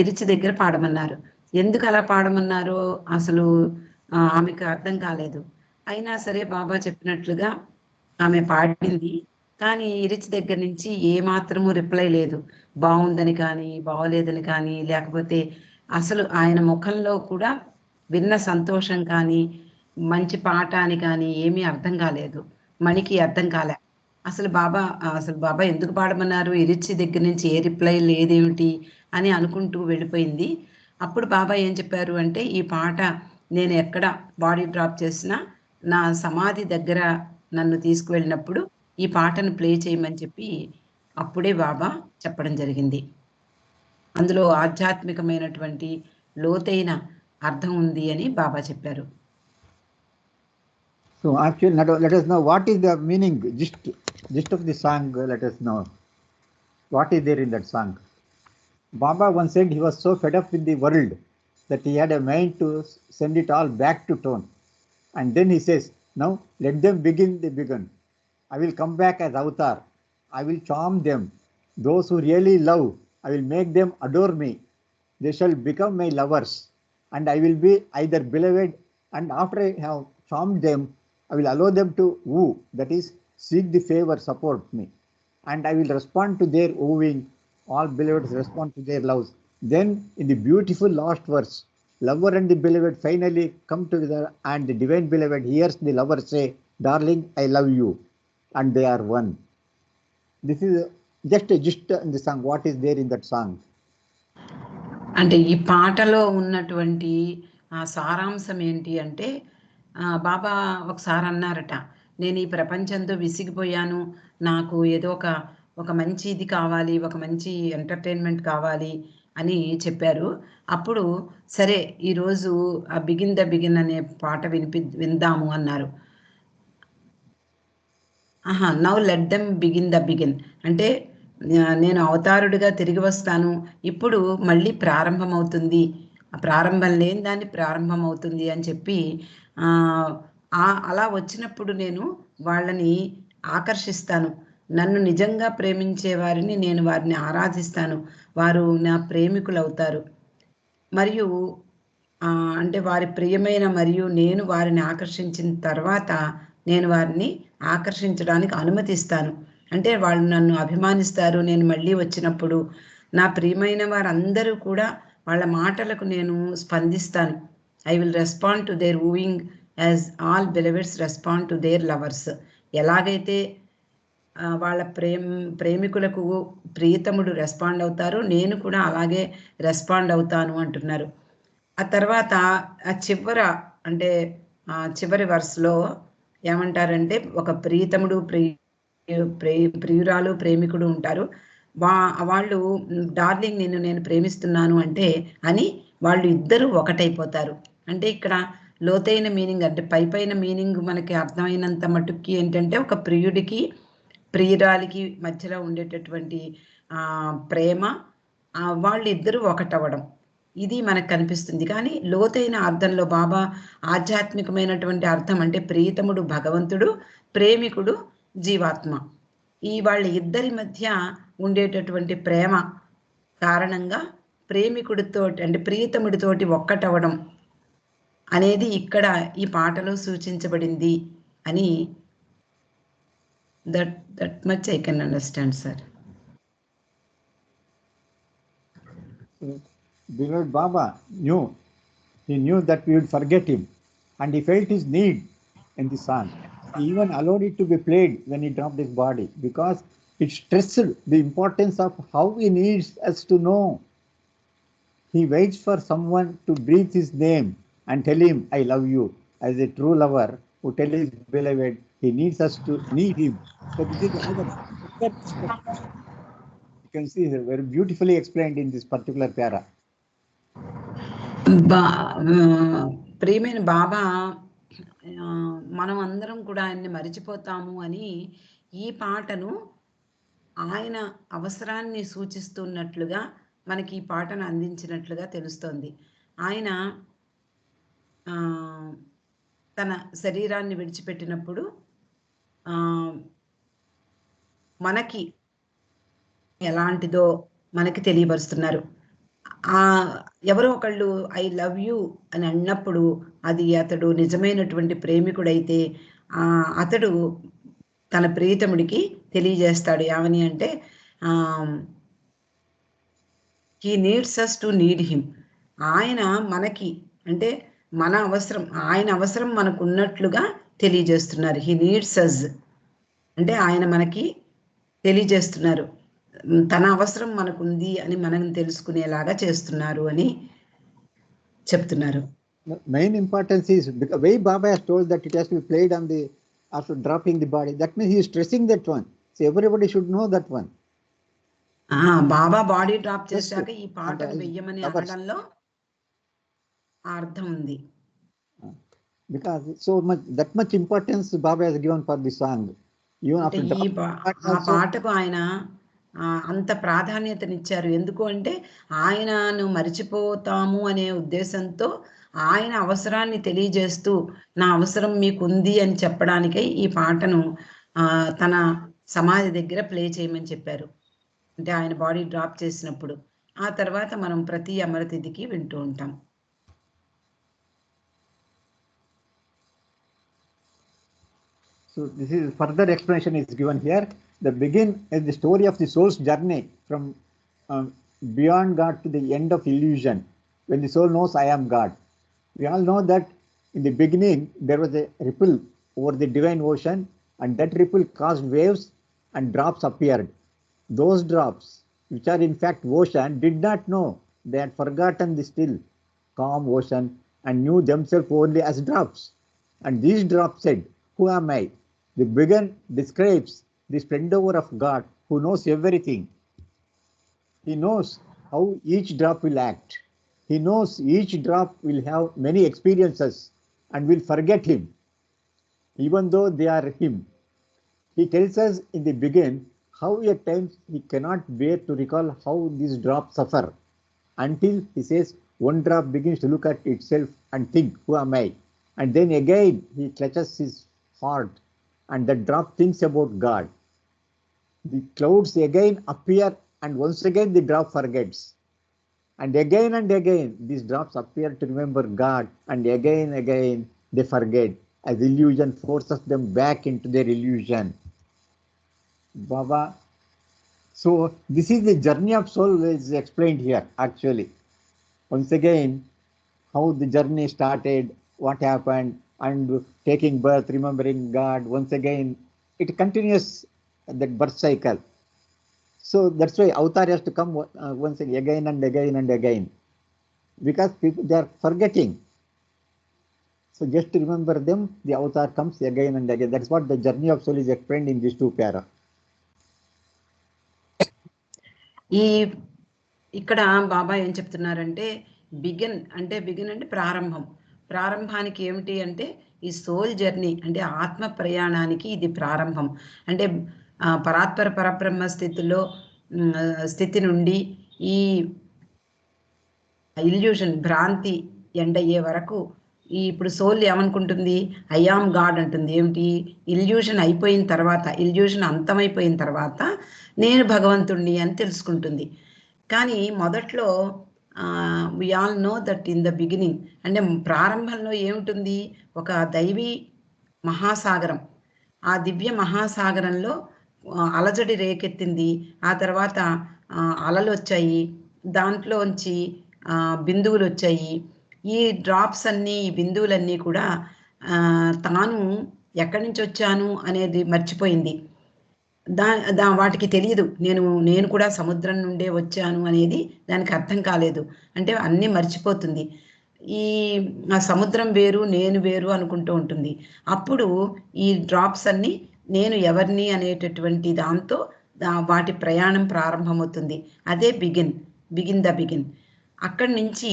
ఇరిచి దగ్గర పాడమన్నారు. ఎందుకు అలా పాడమన్నారో అసలు ఆమెకు అర్థం కాలేదు. అయినా సరే బాబా చెప్పినట్లుగా ఆమె పాడింది. కానీ ఇరిచి దగ్గర నుంచి ఏ మాత్రము రిప్లై లేదు. బాగుందని కానీ బాగోలేదని కానీ, లేకపోతే అసలు ఆయన ముఖంలో కూడా విన్న సంతోషం కానీ మంచి పాట అని కానీ ఏమీ అర్థం కాలేదు. మణికి అర్థం కాలే. అసలు బాబా ఎందుకు పాడమన్నారు, ఇరిచి దగ్గర నుంచి ఏ రిప్లై లేదేమిటి అని అనుకుంటూ వెళ్ళిపోయింది. అప్పుడు బాబా ఏం చెప్పారు అంటే, ఈ పాట నేను ఎక్కడ బాడీ డ్రాప్ చేసినా నా సమాధి దగ్గర నన్ను తీసుకువెళ్ళినప్పుడు ఈ పాటను ప్లే చేయమని చెప్పి అప్పుడే బాబా చెప్పడం జరిగింది. అందులో ఆధ్యాత్మికమైనటువంటి లోతైన అర్థం ఉంది అని బాబా చెప్పారు. So actually, let us know what is the meaning, gist of the song. Let us know what is there in that song. Baba once said he was so fed up with the world that he had a mind to send it all back to tone. And then he says, now let them begin the begin. I will come back as avatar. I will charm them. Those who really love, I will make them adore me. They shall become my lovers. And I will be either beloved, and after I have charmed them, I will allow them to woo, that is, seek the favor, support me. And I will respond to their wooing. All beloveds respond to their loves. Then in the beautiful last verse, lover and the beloved finally come together, and the divine beloved hears the lover say, darling, I love you, and they are one. This is just a gist in the song. What is there in that song? అంటే ఈ పాటలో ఉన్నటువంటి సారాంశం ఏంటి అంటే, బాబా ఒకసారి అన్నారట, నేను ఈ ప్రపంచంతో విసిగిపోయాను, నాకు ఏదో ఒక మంచి ఇది కావాలి, ఒక మంచి ఎంటర్టైన్మెంట్ కావాలి అని చెప్పారు. అప్పుడు సరే ఈరోజు ఆ బిగిన్ ద బిగిన్ అనే పాట విందాము అన్నారు. Now let them begin the begin అంటే నేను అవతారుడిగా తిరిగి వస్తాను, ఇప్పుడు మళ్ళీ ప్రారంభమవుతుంది, ప్రారంభం లేని దాన్ని ప్రారంభం అవుతుంది అని చెప్పి అలా వచ్చినప్పుడు నేను వాళ్ళని ఆకర్షిస్తాను, నన్ను నిజంగా ప్రేమించే వారిని నేను వారిని ఆరాధిస్తాను, వారు నా ప్రేమికులు అవుతారు. మరియు అంటే వారి ప్రియమైన మరియు నేను వారిని ఆకర్షించిన తర్వాత నేను వారిని ఆకర్షించడానికి అనుమతిస్తాను. అంటే వాళ్ళు నన్ను అభిమానిస్తారు. నేను మళ్ళీ వచ్చినప్పుడు నా ప్రియమైన వారందరూ కూడా వాళ్ళ మాటలకు నేను స్పందిస్తాను. I will respond to their wooing as all believers respond to their lovers. ఎలాగైతే వాళ్ళ ప్రేమికులకు ప్రియతముడు రెస్పాండ్ అవుతారో నేను కూడా అలాగే రెస్పాండ్ అవుతాను అంటున్నారు. ఆ తర్వాత ఆ అంటే చివరి వర్స్లో ఏమంటారంటే, ఒక ప్రియతముడు ప్రియురాలు ప్రేమికుడు ఉంటారు. వాళ్ళు డార్లింగ్ నేను ప్రేమిస్తున్నాను అంటే అని వాళ్ళు ఇద్దరు ఒకటైపోతారు. అంటే ఇక్కడ లోతైన మీనింగ్, అంటే పైన మీనింగ్ మనకి అర్థమైనంత మటుక్కి ఏంటంటే, ఒక ప్రియుడికి ప్రియురాలికి మధ్యలో ఉండేటటువంటి ప్రేమ, వాళ్ళిద్దరూ ఒకటవ్వడం, ఇది మనకు కనిపిస్తుంది. కానీ లోతైన అర్థంలో బాబా ఆధ్యాత్మికమైనటువంటి అర్థం అంటే ప్రియతముడు భగవంతుడు, ప్రేమికుడు జీవాత్మ. వాళ్ళ ఇద్దరి మధ్య ఉండేటటువంటి ప్రేమ కారణంగా ప్రేమికుడితో అంటే ప్రియతముడితోటి ఒక్కటవడం అనేది ఇక్కడ ఈ పాటలో సూచించబడింది అని that much I can understand, sir. Beloved Baba knew that we would forget him, and he felt his need in the song. He even allowed it to be played when he dropped his body, because it stressed the importance of how he needs us to know. He waits for someone to breathe his name and tell him, I love you, as a true lover who tells his beloved he needs us to need him. So this is another. You can see very beautifully explained in this particular para. ప్రియమైన బాబా, మనం అందరం కూడా ఆయన్ని మరిచిపోతాము అని ఈ పాటను ఆయన అవసరాన్ని సూచిస్తున్నట్లుగా మనకి ఈ పాటను అందించినట్లుగా తెలుస్తోంది. ఆయన తన శరీరాన్ని విడిచిపెట్టినప్పుడు మనకి ఎలాంటిదో మనకి తెలియపరుస్తున్నారు. ఎవరో ఒకళ్ళు ఐ లవ్ యూ అని అన్నప్పుడు అది అతడు నిజమైనటువంటి ప్రేమికుడైతే అతడు తన ప్రియతముడికి తెలియజేస్తాడు. ఏమని అంటే, he needs us to need him. ఆయన మనకి అంటే మన అవసరం, ఆయన అవసరం మనకు ఉన్నట్లుగా తెలియజేస్తున్నారు. హీ నీడ్స్ అస్ అంటే ఆయన మనకి తెలియజేస్తున్నారు, తన అవసరం మనకుంది అని మనం తెలుసుకునేలాగా చేస్తున్నారు అని చెప్తున్నారు. Main importance is the way Baba has told that it has to be played on the after dropping the body. That means he is stressing that one. So everybody should know that one. Baba body drop చేశాక ఈ పాటను వెయ్యమని అనడంలో అర్థం ఉంది. Because so much, that much importance Baba has given for the song. Even after ఆ పాటకు ఆయన అంత ప్రాధాన్యతనిచ్చారు. ఎందుకు అంటే ఆయనను మరిచిపోతాము అనే ఉద్దేశంతో ఆయన అవసరాన్ని తెలియజేస్తూ నా అవసరం మీకుంది అని చెప్పడానికే ఈ పాటను తన సమాధి దగ్గర ప్లే చేయమని చెప్పారు. అంటే ఆయన బాడీ డ్రాప్ చేసినప్పుడు. ఆ తర్వాత మనం ప్రతి అమరతిథికి వింటూ ఉంటాం. So this is further explanation is given here. The begin is the story of the soul's journey from beyond God to the end of illusion, when the soul knows I am God. We all know that in the beginning there was a ripple over the divine ocean, and that ripple caused waves and drops appeared. Those drops, which are in fact ocean, did not know. They had forgotten the still, calm ocean and knew themselves only as drops. And these drops said, who am I? The begin describes the splendor of God who knows everything. He knows how each drop will act. He knows each drop will have many experiences and will forget him, even though they are him. He tells us in the beginning how at times he cannot bear to recall how these drops suffer, until he says one drop begins to look at itself and think, who am I? And then again he clutches his heart, and the drop thinks about God. The clouds again appear, and once again the drop forgets. and again these drops appear to remember God, and again they forget, as illusion forces them back into their illusion. Baba, so this is the journey of soul is explained here actually. Once again, how the journey started, what happened, and taking birth, remembering God. Once again, it continues that birth cycle. So that's why avatar has to come once again and again, because people, they are forgetting. So just to remember them, the avatar comes again and again. That's what the journey of soul is explained in these two para. ఇక్కడ బాబా ఏం చెప్తున్నారంటే begin అంటే ప్రారంభానికి ఏమిటి అంటే ఈ soul journey అంటే ఆత్మ ప్రయాణానికి ఇది ప్రారంభం. అంటే పరాత్పర పరబ్రహ్మ స్థితి నుండి ఈ ఇల్యూషన్ భ్రాంతి ఎండ్ అయ్యే వరకు ఇప్పుడు సోల్ ఏమనుకుంటుంది, ఐఆమ్ గాడ్ అంటుంది. ఏమిటి, ఇల్యూషన్ అయిపోయిన తర్వాత, ఇల్యూషన్ అంతమైపోయిన తర్వాత నేను భగవంతుణ్ణి అని తెలుసుకుంటుంది. కానీ మొదట్లో we all know that in the beginning అంటే ప్రారంభంలో ఏముంటుంది, ఒక దైవీ మహాసాగరం. ఆ దివ్య మహాసాగరంలో అలజడి రేకెత్తింది. ఆ తర్వాత అలలు వచ్చాయి, దాంట్లోంచి బిందువులు వచ్చాయి. ఈ డ్రాప్స్ అన్నీ, ఈ బిందువులన్నీ కూడా తాను ఎక్కడి నుంచి వచ్చాను అనేది మర్చిపోయింది. వాటికి తెలియదు నేను కూడా సముద్రం నుండే వచ్చాను అనేది దానికి అర్థం కాలేదు. అంటే అన్నీ మర్చిపోతుంది. ఈ సముద్రం వేరు నేను వేరు అనుకుంటూ ఉంటుంది. అప్పుడు ఈ డ్రాప్స్ అన్నీ నేను ఎవరిని అనేటటువంటి దాంతో వాటి ప్రయాణం ప్రారంభమవుతుంది. అదే బిగిన్ ద బిగిన్. అక్కడి నుంచి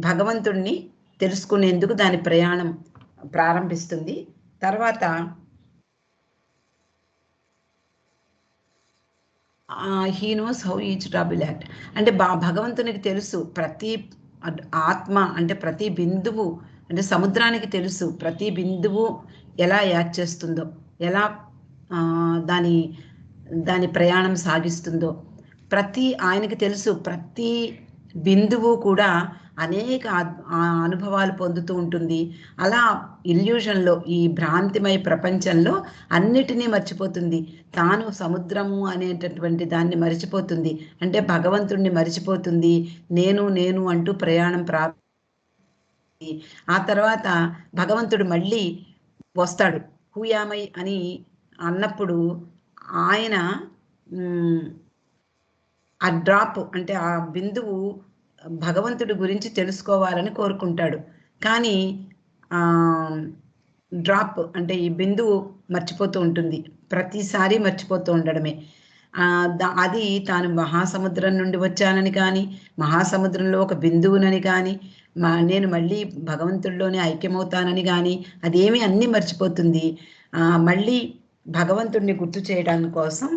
భగవంతుణ్ణి తెలుసుకునేందుకు దాని ప్రయాణం ప్రారంభిస్తుంది. తర్వాత he knows how each drop will act అంటే భగవంతునికి తెలుసు ప్రతి ఆత్మ అంటే ప్రతి బిందువు, అంటే సముద్రానికి తెలుసు ప్రతి బిందువు ఎలా యాక్ట్ చేస్తుందో, ఎలా దాని ప్రయాణం సాగిస్తుందో. ఆయనకి తెలుసు ప్రతి బిందువు కూడా అనేక అనుభవాలు పొందుతూ ఉంటుంది. అలా ఇల్యూషన్లో, ఈ భ్రాంతిమయ ప్రపంచంలో అన్నిటినీ మర్చిపోతుంది. తాను సముద్రము అనేటటువంటి దాన్ని మర్చిపోతుంది. అంటే భగవంతుడిని మర్చిపోతుంది. నేను అంటూ ప్రయాణం ఆ తర్వాత భగవంతుడు మళ్ళీ వస్తాడు. హూయామై అని అన్నప్పుడు ఆయన ఆ డ్రాప్ అంటే ఆ బిందువు భగవంతుడి గురించి తెలుసుకోవాలని కోరుకుంటాడు. కానీ డ్రాప్ అంటే ఈ బిందువు మర్చిపోతూ ఉంటుంది, ప్రతిసారి మర్చిపోతూ ఉండడమే. అది తాను మహాసముద్రం నుండి వచ్చానని కానీ, మహాసముద్రంలో ఒక బిందువునని కానీ, నేను మళ్ళీ భగవంతుడిలోనే ఐక్యమవుతానని కానీ అదేమీ అన్నీ మర్చిపోతుంది. మళ్ళీ భగవంతుడిని గుర్తు చేయడానికి కోసం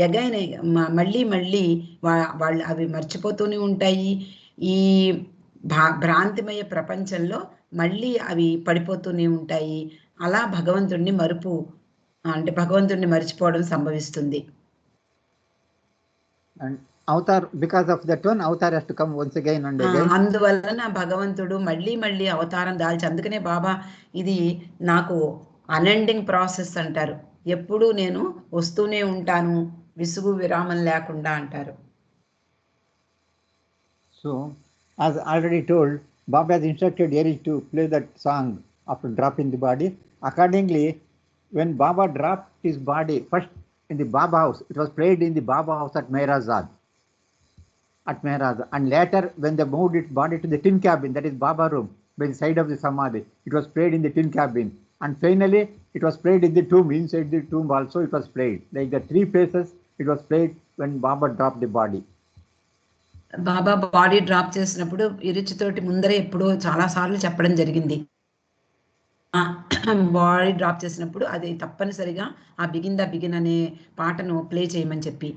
ఎగైన్ మళ్ళీ వాళ్ళు అవి మర్చిపోతూనే ఉంటాయి. ఈ భ్రాంతిమయ ప్రపంచంలో మళ్ళీ అవి పడిపోతూనే ఉంటాయి. అలా భగవంతుడిని భగవంతుడిని మర్చిపోవడం సంభవిస్తుంది. అందువలన భగవంతుడు మళ్ళీ అవతారం దాల్చి, అందుకనే బాబా ఇది నాకు అన్ఎండింగ్ ప్రాసెస్ అంటారు. ఎప్పుడు నేను వస్తూనే ఉంటాను, విసుగు విరామం లేకుండా అంటారు. So, as already told, Baba has instructed Eric to play that song after dropping the body. Accordingly, when Baba dropped his body first in the Baba house, it was played in the Baba house at Mehrazad. And later, when they moved its body to the tin cabin, that is Baba room, by the side of the Samadhi, it was played in the tin cabin. And finally, it was played in the tomb. Inside the tomb also it was played. Like the three places it was played when Baba dropped the body. Baba body drop చేసినప్పుడు ఇరుచితోటి ముందరే ఎప్పుడో చాలా సార్లు చెప్పడం జరిగింది. Body drop చేసినప్పుడు అది తప్పనిసరిగా ఆ బిగిన్ అనే పాటను ప్లే చేయమని చెప్పి,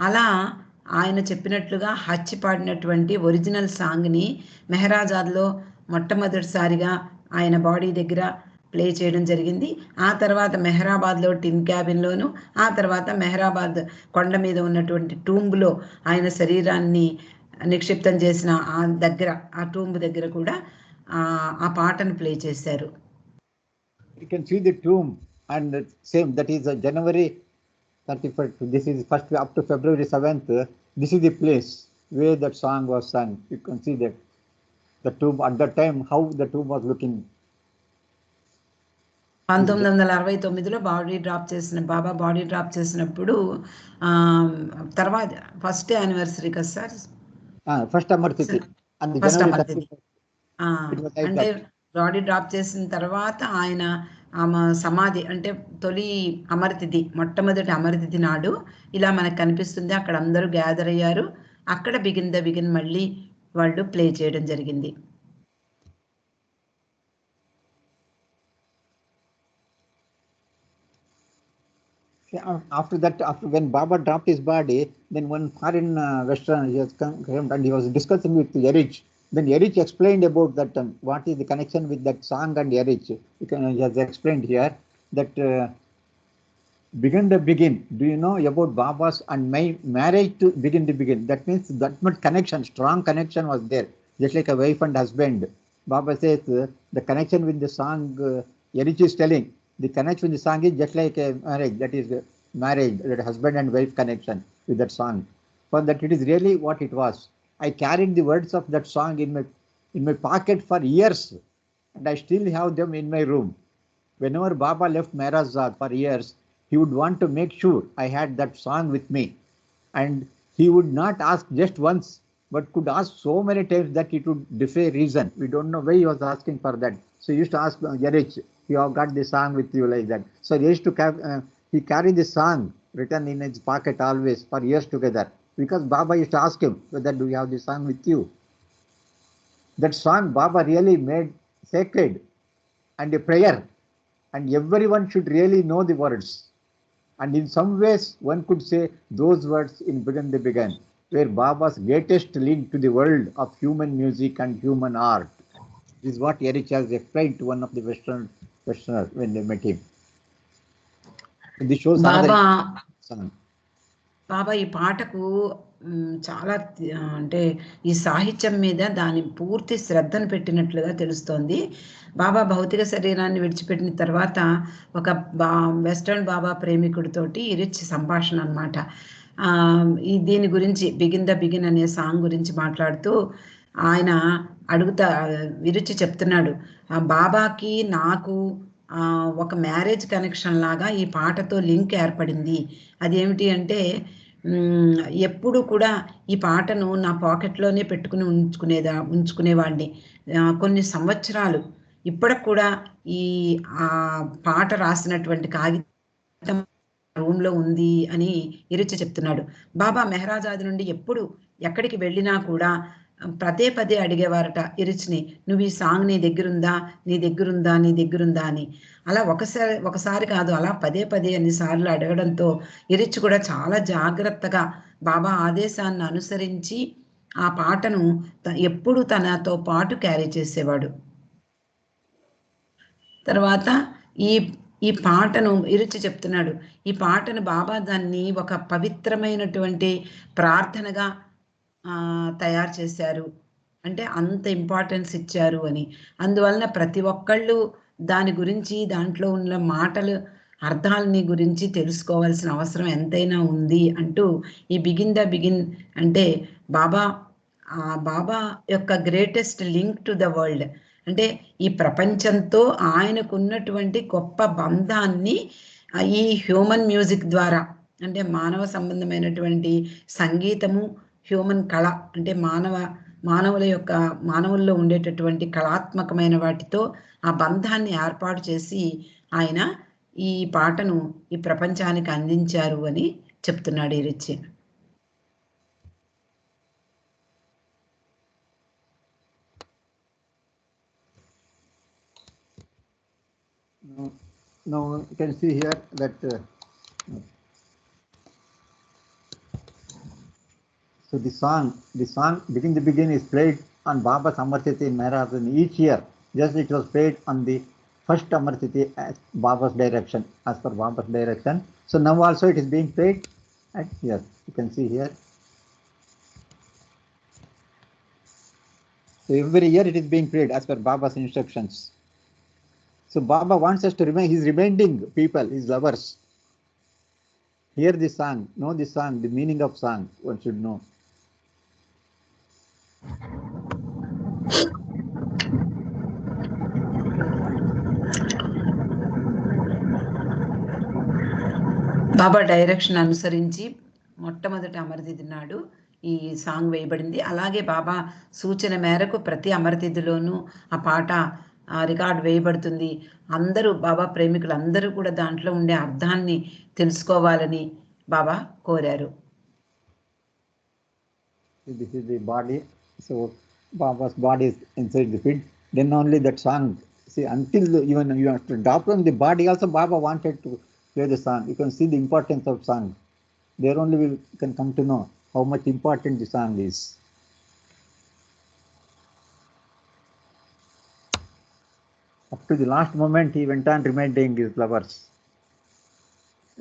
అలా ఆయన చెప్పినట్లుగా హచ్చి పాడినటువంటి ఒరిజినల్ సాంగ్ని మెహరాజాద్లో మొట్టమొదటిసారిగా ఆయన బాడీ దగ్గర ప్లే చేయడం జరిగింది. ఆ తర్వాత మెహరాబాద్లో టిన్ క్యాబిన్లోను, ఆ తర్వాత మెహరాబాద్ కొండ మీద ఉన్నటువంటి టూంబ్లో ఆయన శరీరాన్ని నిక్షిప్తం చేసిన ఆ దగ్గర, ఆ టూంబ్ దగ్గర కూడా ఆ పాటను ప్లే చేశారు. You can see the tomb, and same, that is January 31st. This is first up to February 7th. This is the place where that song was sung. You can see that the tomb at that time, how the tomb was looking. 1969లో Baba body drop చేసినప్పుడు తర్వాత first anniversary కదా sir, first అమర్తిథి and first January అమర్తిథి. 31st. It was like అంటే that. Body drop చేసిన తర్వాత ఆయన సమాధి అంటే తొలి అమరతిథి, మొట్టమొదటి అమరతిథి నాడు ఇలా మనకు కనిపిస్తుంది. అక్కడ అందరూ గ్యాదర్ అయ్యారు. అక్కడ బిగిన్ ద బిగిన్ మళ్ళీ వాళ్ళు ప్లే చేయడం జరిగింది. After that, after when Baba dropped his body, then one foreign Western, he has come and he was discussing with Yerich. Then Yerich explained about that what is the connection with that song and Yerich. He has explained here that begin the begin. Do you know about Baba's and my marriage to begin the begin? That means that much connection, strong connection was there, just like a wife and husband. Baba says the connection with the song, Yerich is telling, the connection with the song is just like a marriage, that is marriage, that husband and wife connection with that song. For that it is really what it was. I carried the words of that song in my pocket for years, and I still have them in my room. Whenever Baba left Mehrazad for years, he would want to make sure I had that song with me, and he would not ask just once, but could ask so many times that it would defy reason. We don't know why he was asking for that. So he used to ask Yerich, you have got the song with you, like that. So he used to he carried the song written in his pocket always for years together, because Baba used to ask him whether do you have the song with you. That song Baba really made sacred and a prayer, and everyone should really know the words. And in some ways one could say those words in Begin the Begin were Baba's greatest link to the world of human music and human art. This is what Yerich has explained to one of the Westerners when they met him. This shows another song. బాబా ఈ పాటకు చాలా అంటే ఈ సాహిత్యం మీద దాని పూర్తి శ్రద్ధను పెట్టినట్లుగా తెలుస్తోంది. బాబా భౌతిక శరీరాన్ని విడిచిపెట్టిన తర్వాత ఒక వెస్టర్న్ బాబా ప్రేమికుడితోటి రిచ్ సంభాషణ అన్నమాట. దీని గురించి బిగిన్ ద బిగిన్ అనే సాంగ్ గురించి మాట్లాడుతూ ఆయన విరుచి చెప్తున్నాడు, బాబాకి నాకు ఒక మ్యారేజ్ కనెక్షన్ లాగా ఈ పాటతో లింక్ ఏర్పడింది. అదేమిటి అంటే ఎప్పుడు కూడా ఈ పాటను నా పాకెట్లోనే పెట్టుకుని ఉంచుకునేవాడిని. కొన్ని సంవత్సరాలు ఇప్పటికి కూడా ఆ పాట రాసినటువంటి కాగితం రూమ్లో ఉంది అని ఇరిచి చెప్తున్నాడు. బాబా మెహరాజాద్ నుండి ఎప్పుడు ఎక్కడికి వెళ్ళినా కూడా పదే అడిగేవారట ఇరిచిని, నువ్వు ఈ సాంగ్ నీ దగ్గరుందా నీ దగ్గరుందా నీ దగ్గరుందా అని. అలా ఒకసారి కాదు, అలా పదే అన్నిసార్లు అడగడంతో ఇరిచి కూడా చాలా జాగ్రత్తగా బాబా ఆదేశాన్ని అనుసరించి ఆ పాటను ఎప్పుడు తనతో పాటు క్యారీ చేసేవాడు. తర్వాత ఈ పాటను ఇరిచి చెప్తున్నాడు, ఈ పాటను బాబా దాన్ని ఒక పవిత్రమైనటువంటి ప్రార్థనగా తయారు చేశారు, అంటే అంత ఇంపార్టెన్స్ ఇచ్చారు అని. అందువలన ప్రతి ఒక్కళ్ళు దాని గురించి, దాంట్లో ఉన్న మాటలు అర్థాలని గురించి తెలుసుకోవాల్సిన అవసరం ఎంతైనా ఉంది అంటూ ఈ బిగిన్ ద బిగిన్ అంటే బాబా యొక్క greatest link to the world, అంటే ఈ ప్రపంచంతో ఆయనకున్నటువంటి గొప్ప బంధాన్ని ఈ హ్యూమన్ మ్యూజిక్ ద్వారా, అంటే మానవ సంబంధమైనటువంటి సంగీతము, హ్యూమన్ కళ అంటే మానవుల్లో ఉండేటటువంటి కళాత్మకమైన వాటితో ఆ బంధాన్ని ఏర్పాటు చేసి ఆయన ఈ పాటను ఈ ప్రపంచానికి అందించారు అని చెప్తున్నాడు ఇరిచి. Now you can see here that so the song Begin the Begin is played on Baba's Amartithi in Mehrazad each year. Just it was played on the first Amartithi as Baba's direction, as per Baba's direction. So now also it is being played at here. You can see here. So every year it is being played as per Baba's instructions. So Baba wants us to remain, he's reminding people, his lovers, hear this song, know this song, the meaning of song, one should know. Baba direction అనుసరించి మొట్టమొదటి అమరతిథి నాడు ఈ song వేయబడింది. అలాగే బాబా సూచన మేరకు ప్రతి అమరతిథిలోనూ ఆ పాట రికార్డ్ వేయబడుతుంది. అందరూ బాబా ప్రేమికులు అందరూ కూడా దాంట్లో ఉండే అర్థాన్ని తెలుసుకోవాలని బాబా కోరారు. This is the body. So Baba's body is inside the feet. Then only that song. See, until even you have to drop from the body also, Baba wanted to play the song. You can see the importance of song. There only we can come to know how much important the song is. Up to the last moment, he went on reminding his lovers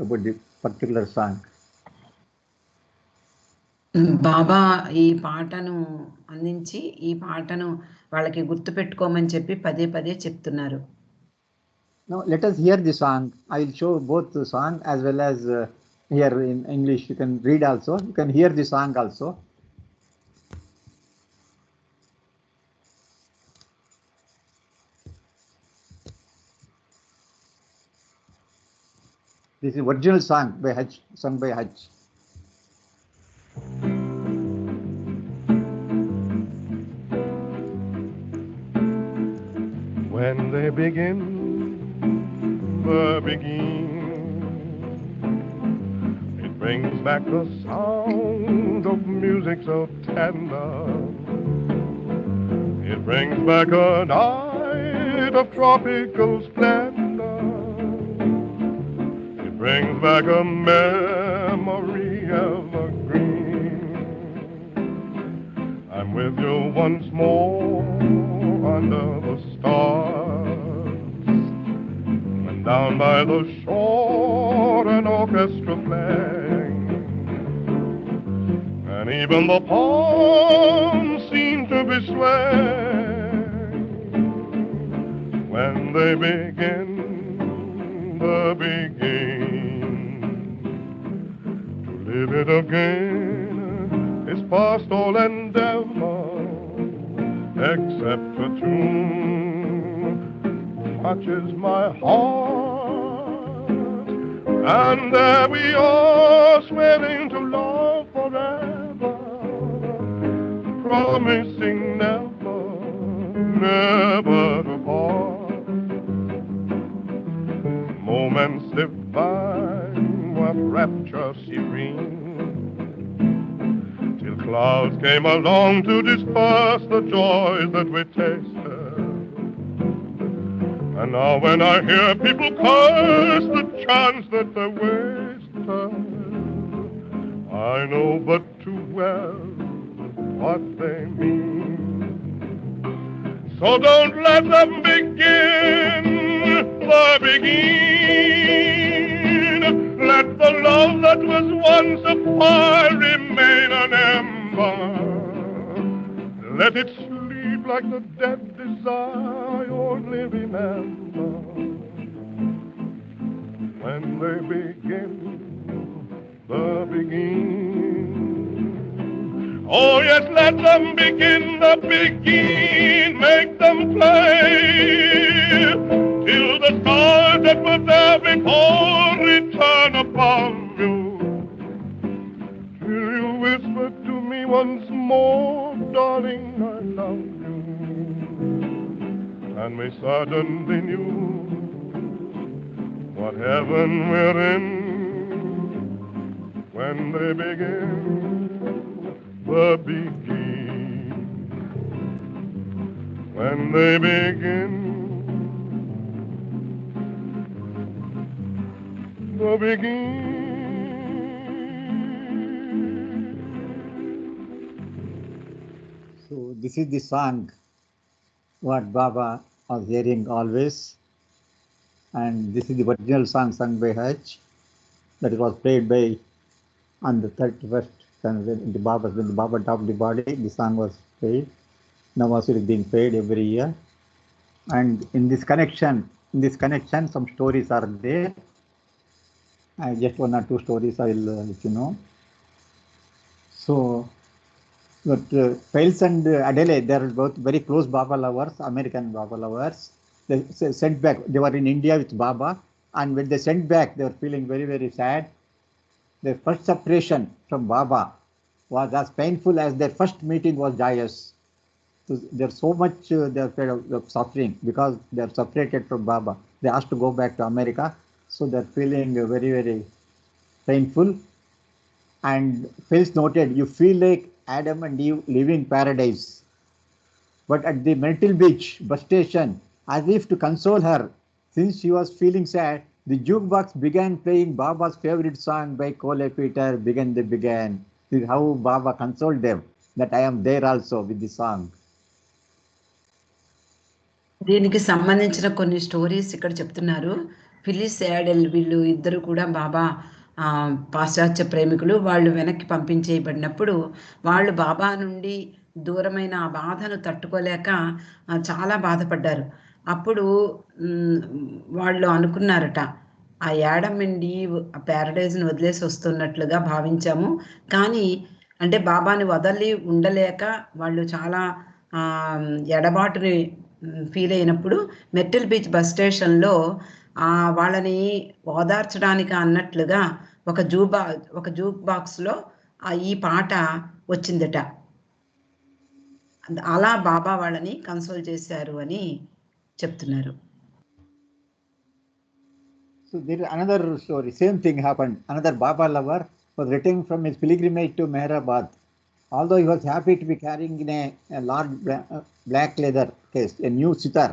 about the particular song. బాబా ఈ పాటను అందించి ఈ పాటను వాళ్ళకి గుర్తుపెట్టుకోమని చెప్పి పదే పదే చెప్తున్నారు. Now let us hear the song. I will show both the song as well as here in English. You can read also. You can hear the song also. This is original song by Hutch, sung by Hutch. When they begin the begin, it brings back the sound of music so tender. It brings back a night of tropical splendor. It brings back a memory evergreen. I'm with you once more under the stars, and down by the shore an orchestra playing, and even the palms seem to be swaying when they begin the begin. To live it again is past all endeavor, except a tune touches my heart, and there we are swearing to love forever, promising never, never to part. Moments divine, what rapture serene, till clouds came along to disperse the joys that we tasted. And now when I hear people curse the chance that they wasted, I know but too well what they mean. So don't let them begin the begin. Let the love that was once a fire remain an ember. Let it sleep like the dead desire only remember when they begin the begin. Oh yes, let them begin the begin. Make them play till the stars that were there before return upon you. Till you whisper to me once more, darling, I love you, and we suddenly knew what heaven we're in when they begin the begin. When they begin the begin. So this is the song what Baba was hearing always, and this is the original song sung by Hutch that was played by on the 31st when the Baba dropped the body. The song was played, Nawazir is being paid every year. And in this connection, some stories are there. Just one or two stories I will let you know. So, but Pales and Adele, they are both very close Baba lovers, American Baba lovers. They sent back. They were in India with Baba, and when they sent back, they were feeling very, very sad. Their first separation from Baba was as painful as their first meeting was joyous. So there's so much they're afraid of suffering because they're separated from Baba. They asked to go back to America, so they're feeling very, very painful. And Phil's noted, you feel like Adam and Eve living paradise. But at the Myrtle Beach bus station, as if to console her, since she was feeling sad, the jukebox began playing Baba's favorite song by Cole Peter, Begin They Began. This is how Baba consoled them, that I am there also with the song. దీనికి సంబంధించిన కొన్ని stories ఇక్కడ చెప్తున్నారు. Phyllis యాడెల్ వీళ్ళు ఇద్దరు కూడా బాబా పాశ్చాత్య ప్రేమికులు. వాళ్ళు వెనక్కి పంపించేయబడినప్పుడు వాళ్ళు బాబా నుండి దూరమైన ఆ బాధను తట్టుకోలేక చాలా బాధపడ్డారు. అప్పుడు వాళ్ళు అనుకున్నారట, ఆ యాడమ్ అండ్ ఈవ్ ఆ ప్యారడైజ్ని వదిలేసి వస్తున్నట్లుగా భావించాము, కానీ అంటే బాబాని వదలి ఉండలేక వాళ్ళు చాలా ఎడబాటుని ఫీల్ అయినప్పుడు మెర్టిల్ బీచ్ బస్ స్టేషన్లో వాళ్ళని ఓదార్చడానికి అన్నట్లుగా ఒక జూక్ బాక్స్లో ఈ పాట వచ్చిందట. అలా బాబా వాళ్ళని కన్సోల్ చేశారు అని చెప్తున్నారు. So there is another story, same thing happened. Another Baba lover was returning from his pilgrimage to Mehrabad. Although he was happy to be carrying in a large black leather case, a new sitar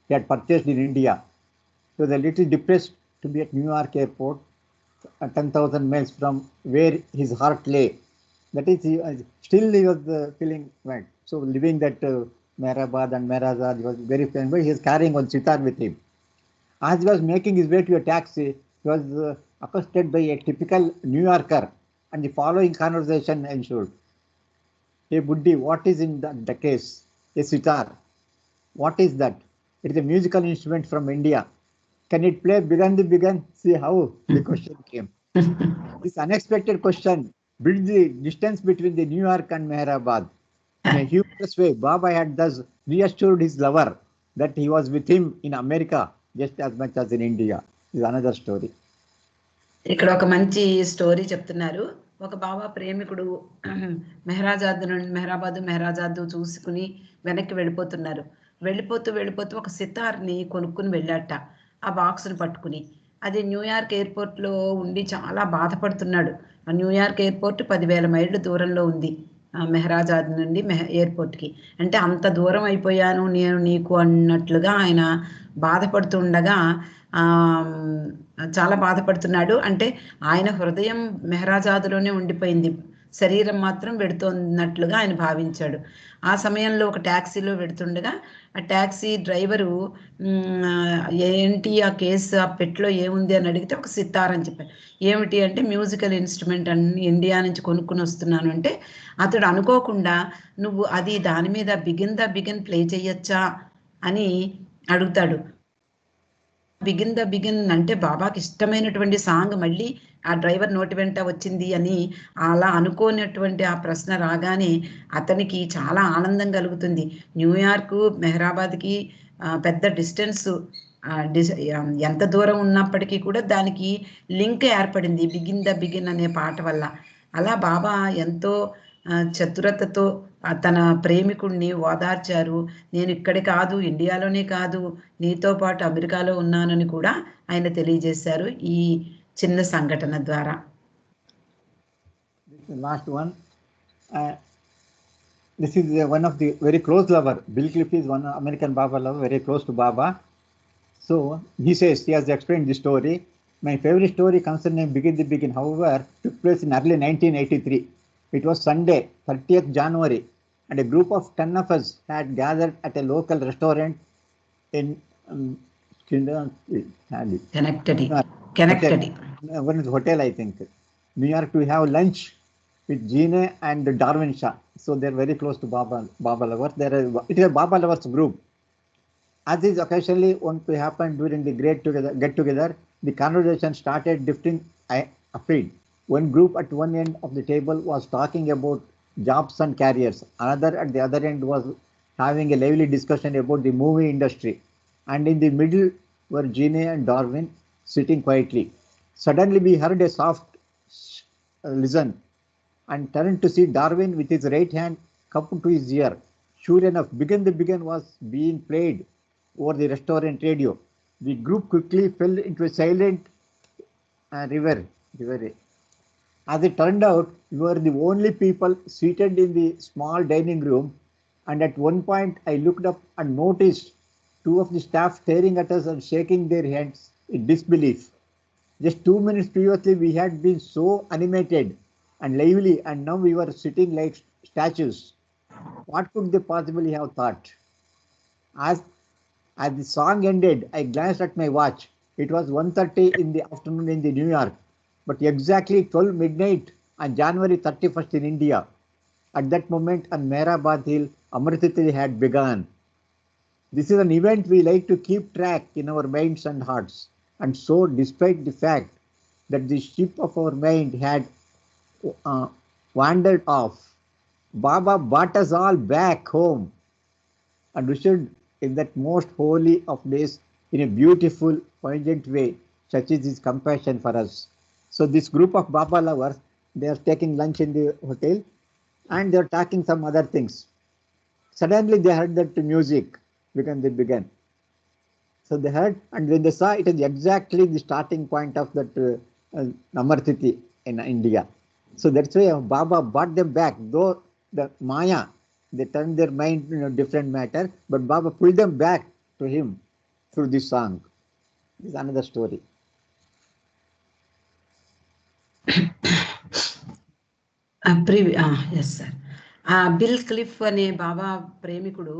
he had purchased in India. He was a little depressed to be at New York airport, 10,000 miles from where his heart lay. That is, still he was feeling bad. So living that Mehrabad and Mehrazad, he was very painful. He was carrying one sitar with him. As he was making his way to a taxi, he was accosted by a typical New Yorker, and the following conversation ensued. Hey Buddhi, what is in the case? A sitar. What is that? It is a musical instrument from India. Can it play Begin? See how the question came. This unexpected question bridged the distance between the New York and Mehrabad. In a humorous way, Baba had thus reassured his lover that he was with him in America just as much as in India. This is another story. ఇక్కడ ఒక మంచి story చెప్తున్నారు. ఒక బాబా ప్రేమికుడు మెహరాబాద్ చూసుకుని వెనక్కి వెళ్ళిపోతున్నారు. వెళ్ళిపోతూ ఒక సితార్ని కొనుక్కుని వెళ్ళాట ఆ బాక్స్ని పట్టుకుని. అది న్యూయార్క్ ఎయిర్పోర్ట్లో ఉండి చాలా బాధపడుతున్నాడు. ఆ న్యూయార్క్ ఎయిర్పోర్ట్ 10,000 మైళ్ళ దూరంలో ఉంది మెహరాబాద్ నుండి ఎయిర్పోర్ట్కి. అంటే అంత దూరం అయిపోయాను నేను నీకు అన్నట్లుగా ఆయన బాధపడుతుండగా చాలా బాధపడుతున్నాడు. అంటే ఆయన హృదయం మెహరాజాదులోనే ఉండిపోయింది, శరీరం మాత్రం వెడుతున్నట్లుగా ఆయన భావించాడు. ఆ సమయంలో ఒక ట్యాక్సీలో వెడుతుండగా ఆ ట్యాక్సీ డ్రైవరు ఏంటి ఆ కేసు ఆ పెట్లో ఏముంది అని అడిగితే ఒక సితార్ అని చెప్పారు. ఏమిటి అంటే మ్యూజికల్ ఇన్స్ట్రుమెంట్ అన్ని ఇండియా నుంచి కొనుక్కుని వస్తున్నాను అంటే అతడు అనుకోకుండా నువ్వు అది దాని మీద బిగిన్ ప్లే చేయొచ్చా అని అడుగుతాడు. బిగిన్ అంటే బాబాకి ఇష్టమైనటువంటి సాంగ్ మళ్ళీ ఆ డ్రైవర్ నోటి వెంట వచ్చింది అని అలా అనుకోనటువంటి ఆ ప్రశ్న రాగానే అతనికి చాలా ఆనందం కలుగుతుంది. న్యూయార్క్ మెహరాబాద్కి పెద్ద డిస్టెన్స్, ఎంత దూరం ఉన్నప్పటికీ కూడా దానికి లింక్ ఏర్పడింది బిగిన్ అనే పాట వల్ల. అలా బాబా ఎంతో చతురతతో తన ప్రేమికుడిని ఓదార్చారు. నేను ఇక్కడే కాదు, ఇండియాలోనే కాదు, నీతో పాటు అమెరికాలో ఉన్నానని కూడా ఆయన తెలియజేశారు ఈ చిన్న సంఘటన ద్వారా. Last one. This is one of the very close lover. Bill Cliff is one American Baba lover, very close to Baba. So he says, he has explained the story. My favorite story concerning Begin, however, took place in early 1983. It was Sunday, 30th January, and a group of 10 of us had gathered at a local restaurant in Schenectady. One is hotel, I think, New York, to have lunch with Gene and Darwin Shah. So they're very close to Baba lovers. It is a Baba lovers group. As is occasionally wont to happen during the get together, the conversation started drifting afield. One group at one end of the table was talking about jobs and careers. Another at the other end was having a lively discussion about the movie industry. And in the middle were Gene and Darwin sitting quietly. Suddenly we heard a soft listen and turned to see Darwin with his right hand cupped to his ear. Sure enough, Begin was being played over the restaurant radio. The group quickly fell into a silent reverie. As it turned out, we were the only people seated in the small dining room, and at one point I looked up and noticed two of the staff staring at us and shaking their hands in disbelief. Just 2 minutes previously, we had been so animated and lively, and now we were sitting like statues. What could they possibly have thought? As the song ended, I glanced at my watch. It was 1:30 in the afternoon in New York, but exactly 12 midnight on January 31st in India. At that moment on Mehrabad Hill, Amrit Tithi had begun. This is an event we like to keep track in our minds and hearts. And so, despite the fact that the ship of our mind had wandered off, Baba brought us all back home and ushered in that most holy of days in a beautiful, poignant way, such is his compassion for us. So this group of Baba lovers, they are taking lunch in the hotel and they are talking some other things. Suddenly they heard that music when they began. So they heard, and when they saw, it is exactly the starting point of that Amrit Tithi in India. So that's why Baba brought them back. Though the Maya, they turned their mind in a different matter, but Baba pulled them back to him through this song. This is another story. Yes sir. Bill Cliff అనే బాబా ప్రేమికుడు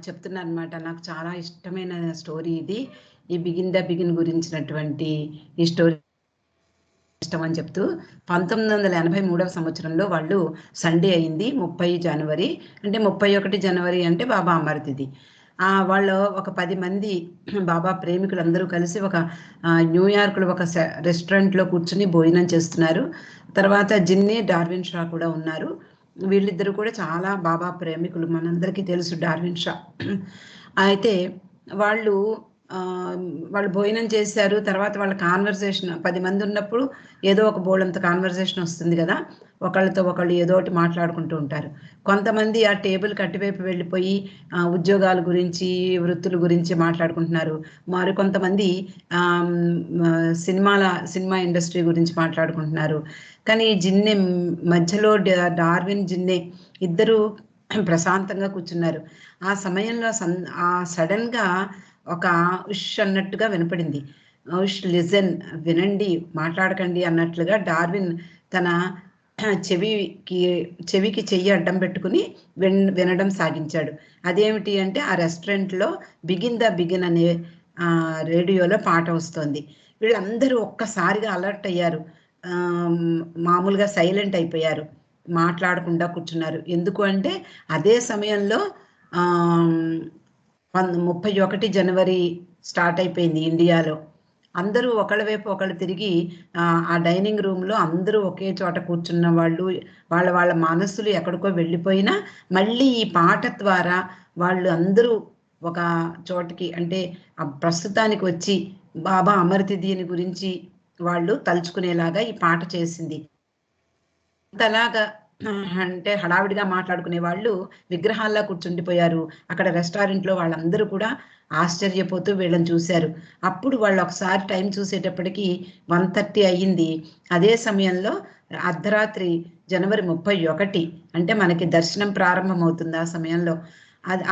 చెప్తున్నారు అనమాట, నాకు చాలా ఇష్టమైన story ఇది, ఈ begin గురించినటువంటి ఈ స్టోరీ ఇష్టం అని చెప్తూ 1983వ సంవత్సరంలో వాళ్ళు సండే అయింది 30 జనవరి, అంటే 31 జనవరి అంటే బాబా అమర్ తిథి. వాళ్ళు ఒక 10 మంది బాబా ప్రేమికులు అందరూ కలిసి ఒక న్యూయార్క్లో ఒక రెస్టారెంట్లో కూర్చుని భోజనం చేస్తున్నారు. తర్వాత జిన్నీ, డార్విన్ షా కూడా ఉన్నారు. వీళ్ళిద్దరూ కూడా చాలా బాబా ప్రేమికులు, మనందరికీ తెలుసు డార్విన్ షా. అయితే వాళ్ళు భోజనం చేశారు. తర్వాత వాళ్ళ కాన్వర్సేషన్ 10 మంది ఉన్నప్పుడు ఏదో ఒక బోల్డంత కాన్వర్సేషన్ వస్తుంది కదా, ఒకళ్ళతో ఒకళ్ళు ఏదో ఒకటి మాట్లాడుకుంటూ ఉంటారు. కొంతమంది ఆ టేబుల్ కట్టివైపు వెళ్ళిపోయి ఉద్యోగాల గురించి, వృత్తుల గురించి మాట్లాడుకుంటున్నారు. మరి కొంతమంది సినిమా ఇండస్ట్రీ గురించి మాట్లాడుకుంటున్నారు. కానీ జిన్నే మధ్యలో డార్విన్, జిన్నే ఇద్దరు ప్రశాంతంగా కూర్చున్నారు. ఆ సమయంలో సడన్గా ఒక ఉష్ అన్నట్టుగా వినపడింది. ఉష్, లిజన్, వినండి, మాట్లాడకండి అన్నట్లుగా డార్విన్ తన చెవికి చెయ్యి అడ్డం పెట్టుకుని వినడం సాగించాడు. అదేమిటి అంటే ఆ రెస్టారెంట్లో బిగిన్ అనే రేడియోలో పాట వస్తుంది. వీళ్ళందరూ ఒక్కసారిగా అలర్ట్ అయ్యారు. మామూలుగా సైలెంట్ అయిపోయారు, మాట్లాడకుండా కూర్చున్నారు. ఎందుకు అంటే అదే సమయంలో 31 జనవరి స్టార్ట్ అయిపోయింది ఇండియాలో. అందరూ ఒకళ్ళ వైపు ఒకళ్ళు తిరిగి ఆ డైనింగ్ రూమ్లో అందరూ ఒకే చోట కూర్చున్న వాళ్ళు, వాళ్ళ మనస్సులు ఎక్కడికో వెళ్ళిపోయినా మళ్ళీ ఈ పాట ద్వారా వాళ్ళు అందరూ ఒక చోటకి, అంటే ఆ ప్రస్తుతానికి వచ్చి బాబా అమర్ తిథిని గురించి వాళ్ళు తలుచుకునేలాగా ఈ పాట చేసింది. అంతలాగా అంటే హడావిడిగా మాట్లాడుకునే వాళ్ళు విగ్రహాల్లో కూర్చుండిపోయారు. అక్కడ రెస్టారెంట్లో వాళ్ళందరూ కూడా ఆశ్చర్యపోతూ వీళ్ళని చూశారు. అప్పుడు వాళ్ళు ఒకసారి టైం చూసేటప్పటికి 1:30 అయ్యింది. అదే సమయంలో అర్ధరాత్రి జనవరి 31, అంటే మనకి దర్శనం ప్రారంభమవుతుంది ఆ సమయంలో.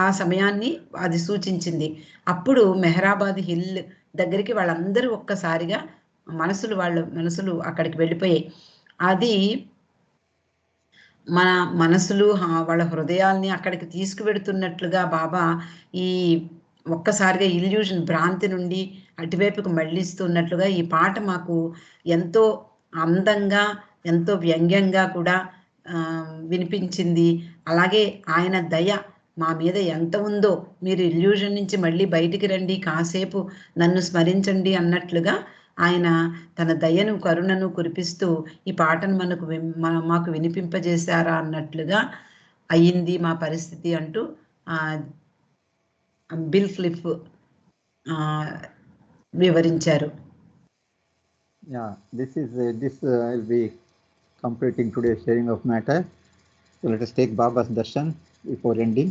ఆ సమయాన్ని అది సూచించింది. అప్పుడు మెహరాబాద్ హిల్ దగ్గరికి వాళ్ళందరూ ఒక్కసారిగా మనసులు అక్కడికి వెళ్ళిపోయాయి. అది మన మనసులు, వాళ్ళ హృదయాల్ని అక్కడికి తీసుకువెడుతున్నట్లుగా బాబా ఈ ఒక్కసారిగా ఇల్యూషన్, భ్రాంతి నుండి అటువైపుకు మళ్ళిస్తున్నట్లుగా ఈ పాట మాకు ఎంతో అందంగా, ఎంతో వ్యంగ్యంగా కూడా వినిపించింది. అలాగే ఆయన దయ మా మీద ఎంత ఉందో, మీరు ఇల్యూషన్ నుంచి మళ్ళీ బయటికి రండి, కాసేపు నన్ను స్మరించండి అన్నట్లుగా ఆయన తన దయను కరుణను కురిపిస్తూ ఈ పాటను మాకు వినిపింపజేశారా అన్నట్లుగా అయ్యింది మా పరిస్థితి అంటూ బిల్ క్లిఫ్ వివరించారు. Yeah, this will be completing today's sharing of matter. So let us take Baba's darshan before ending.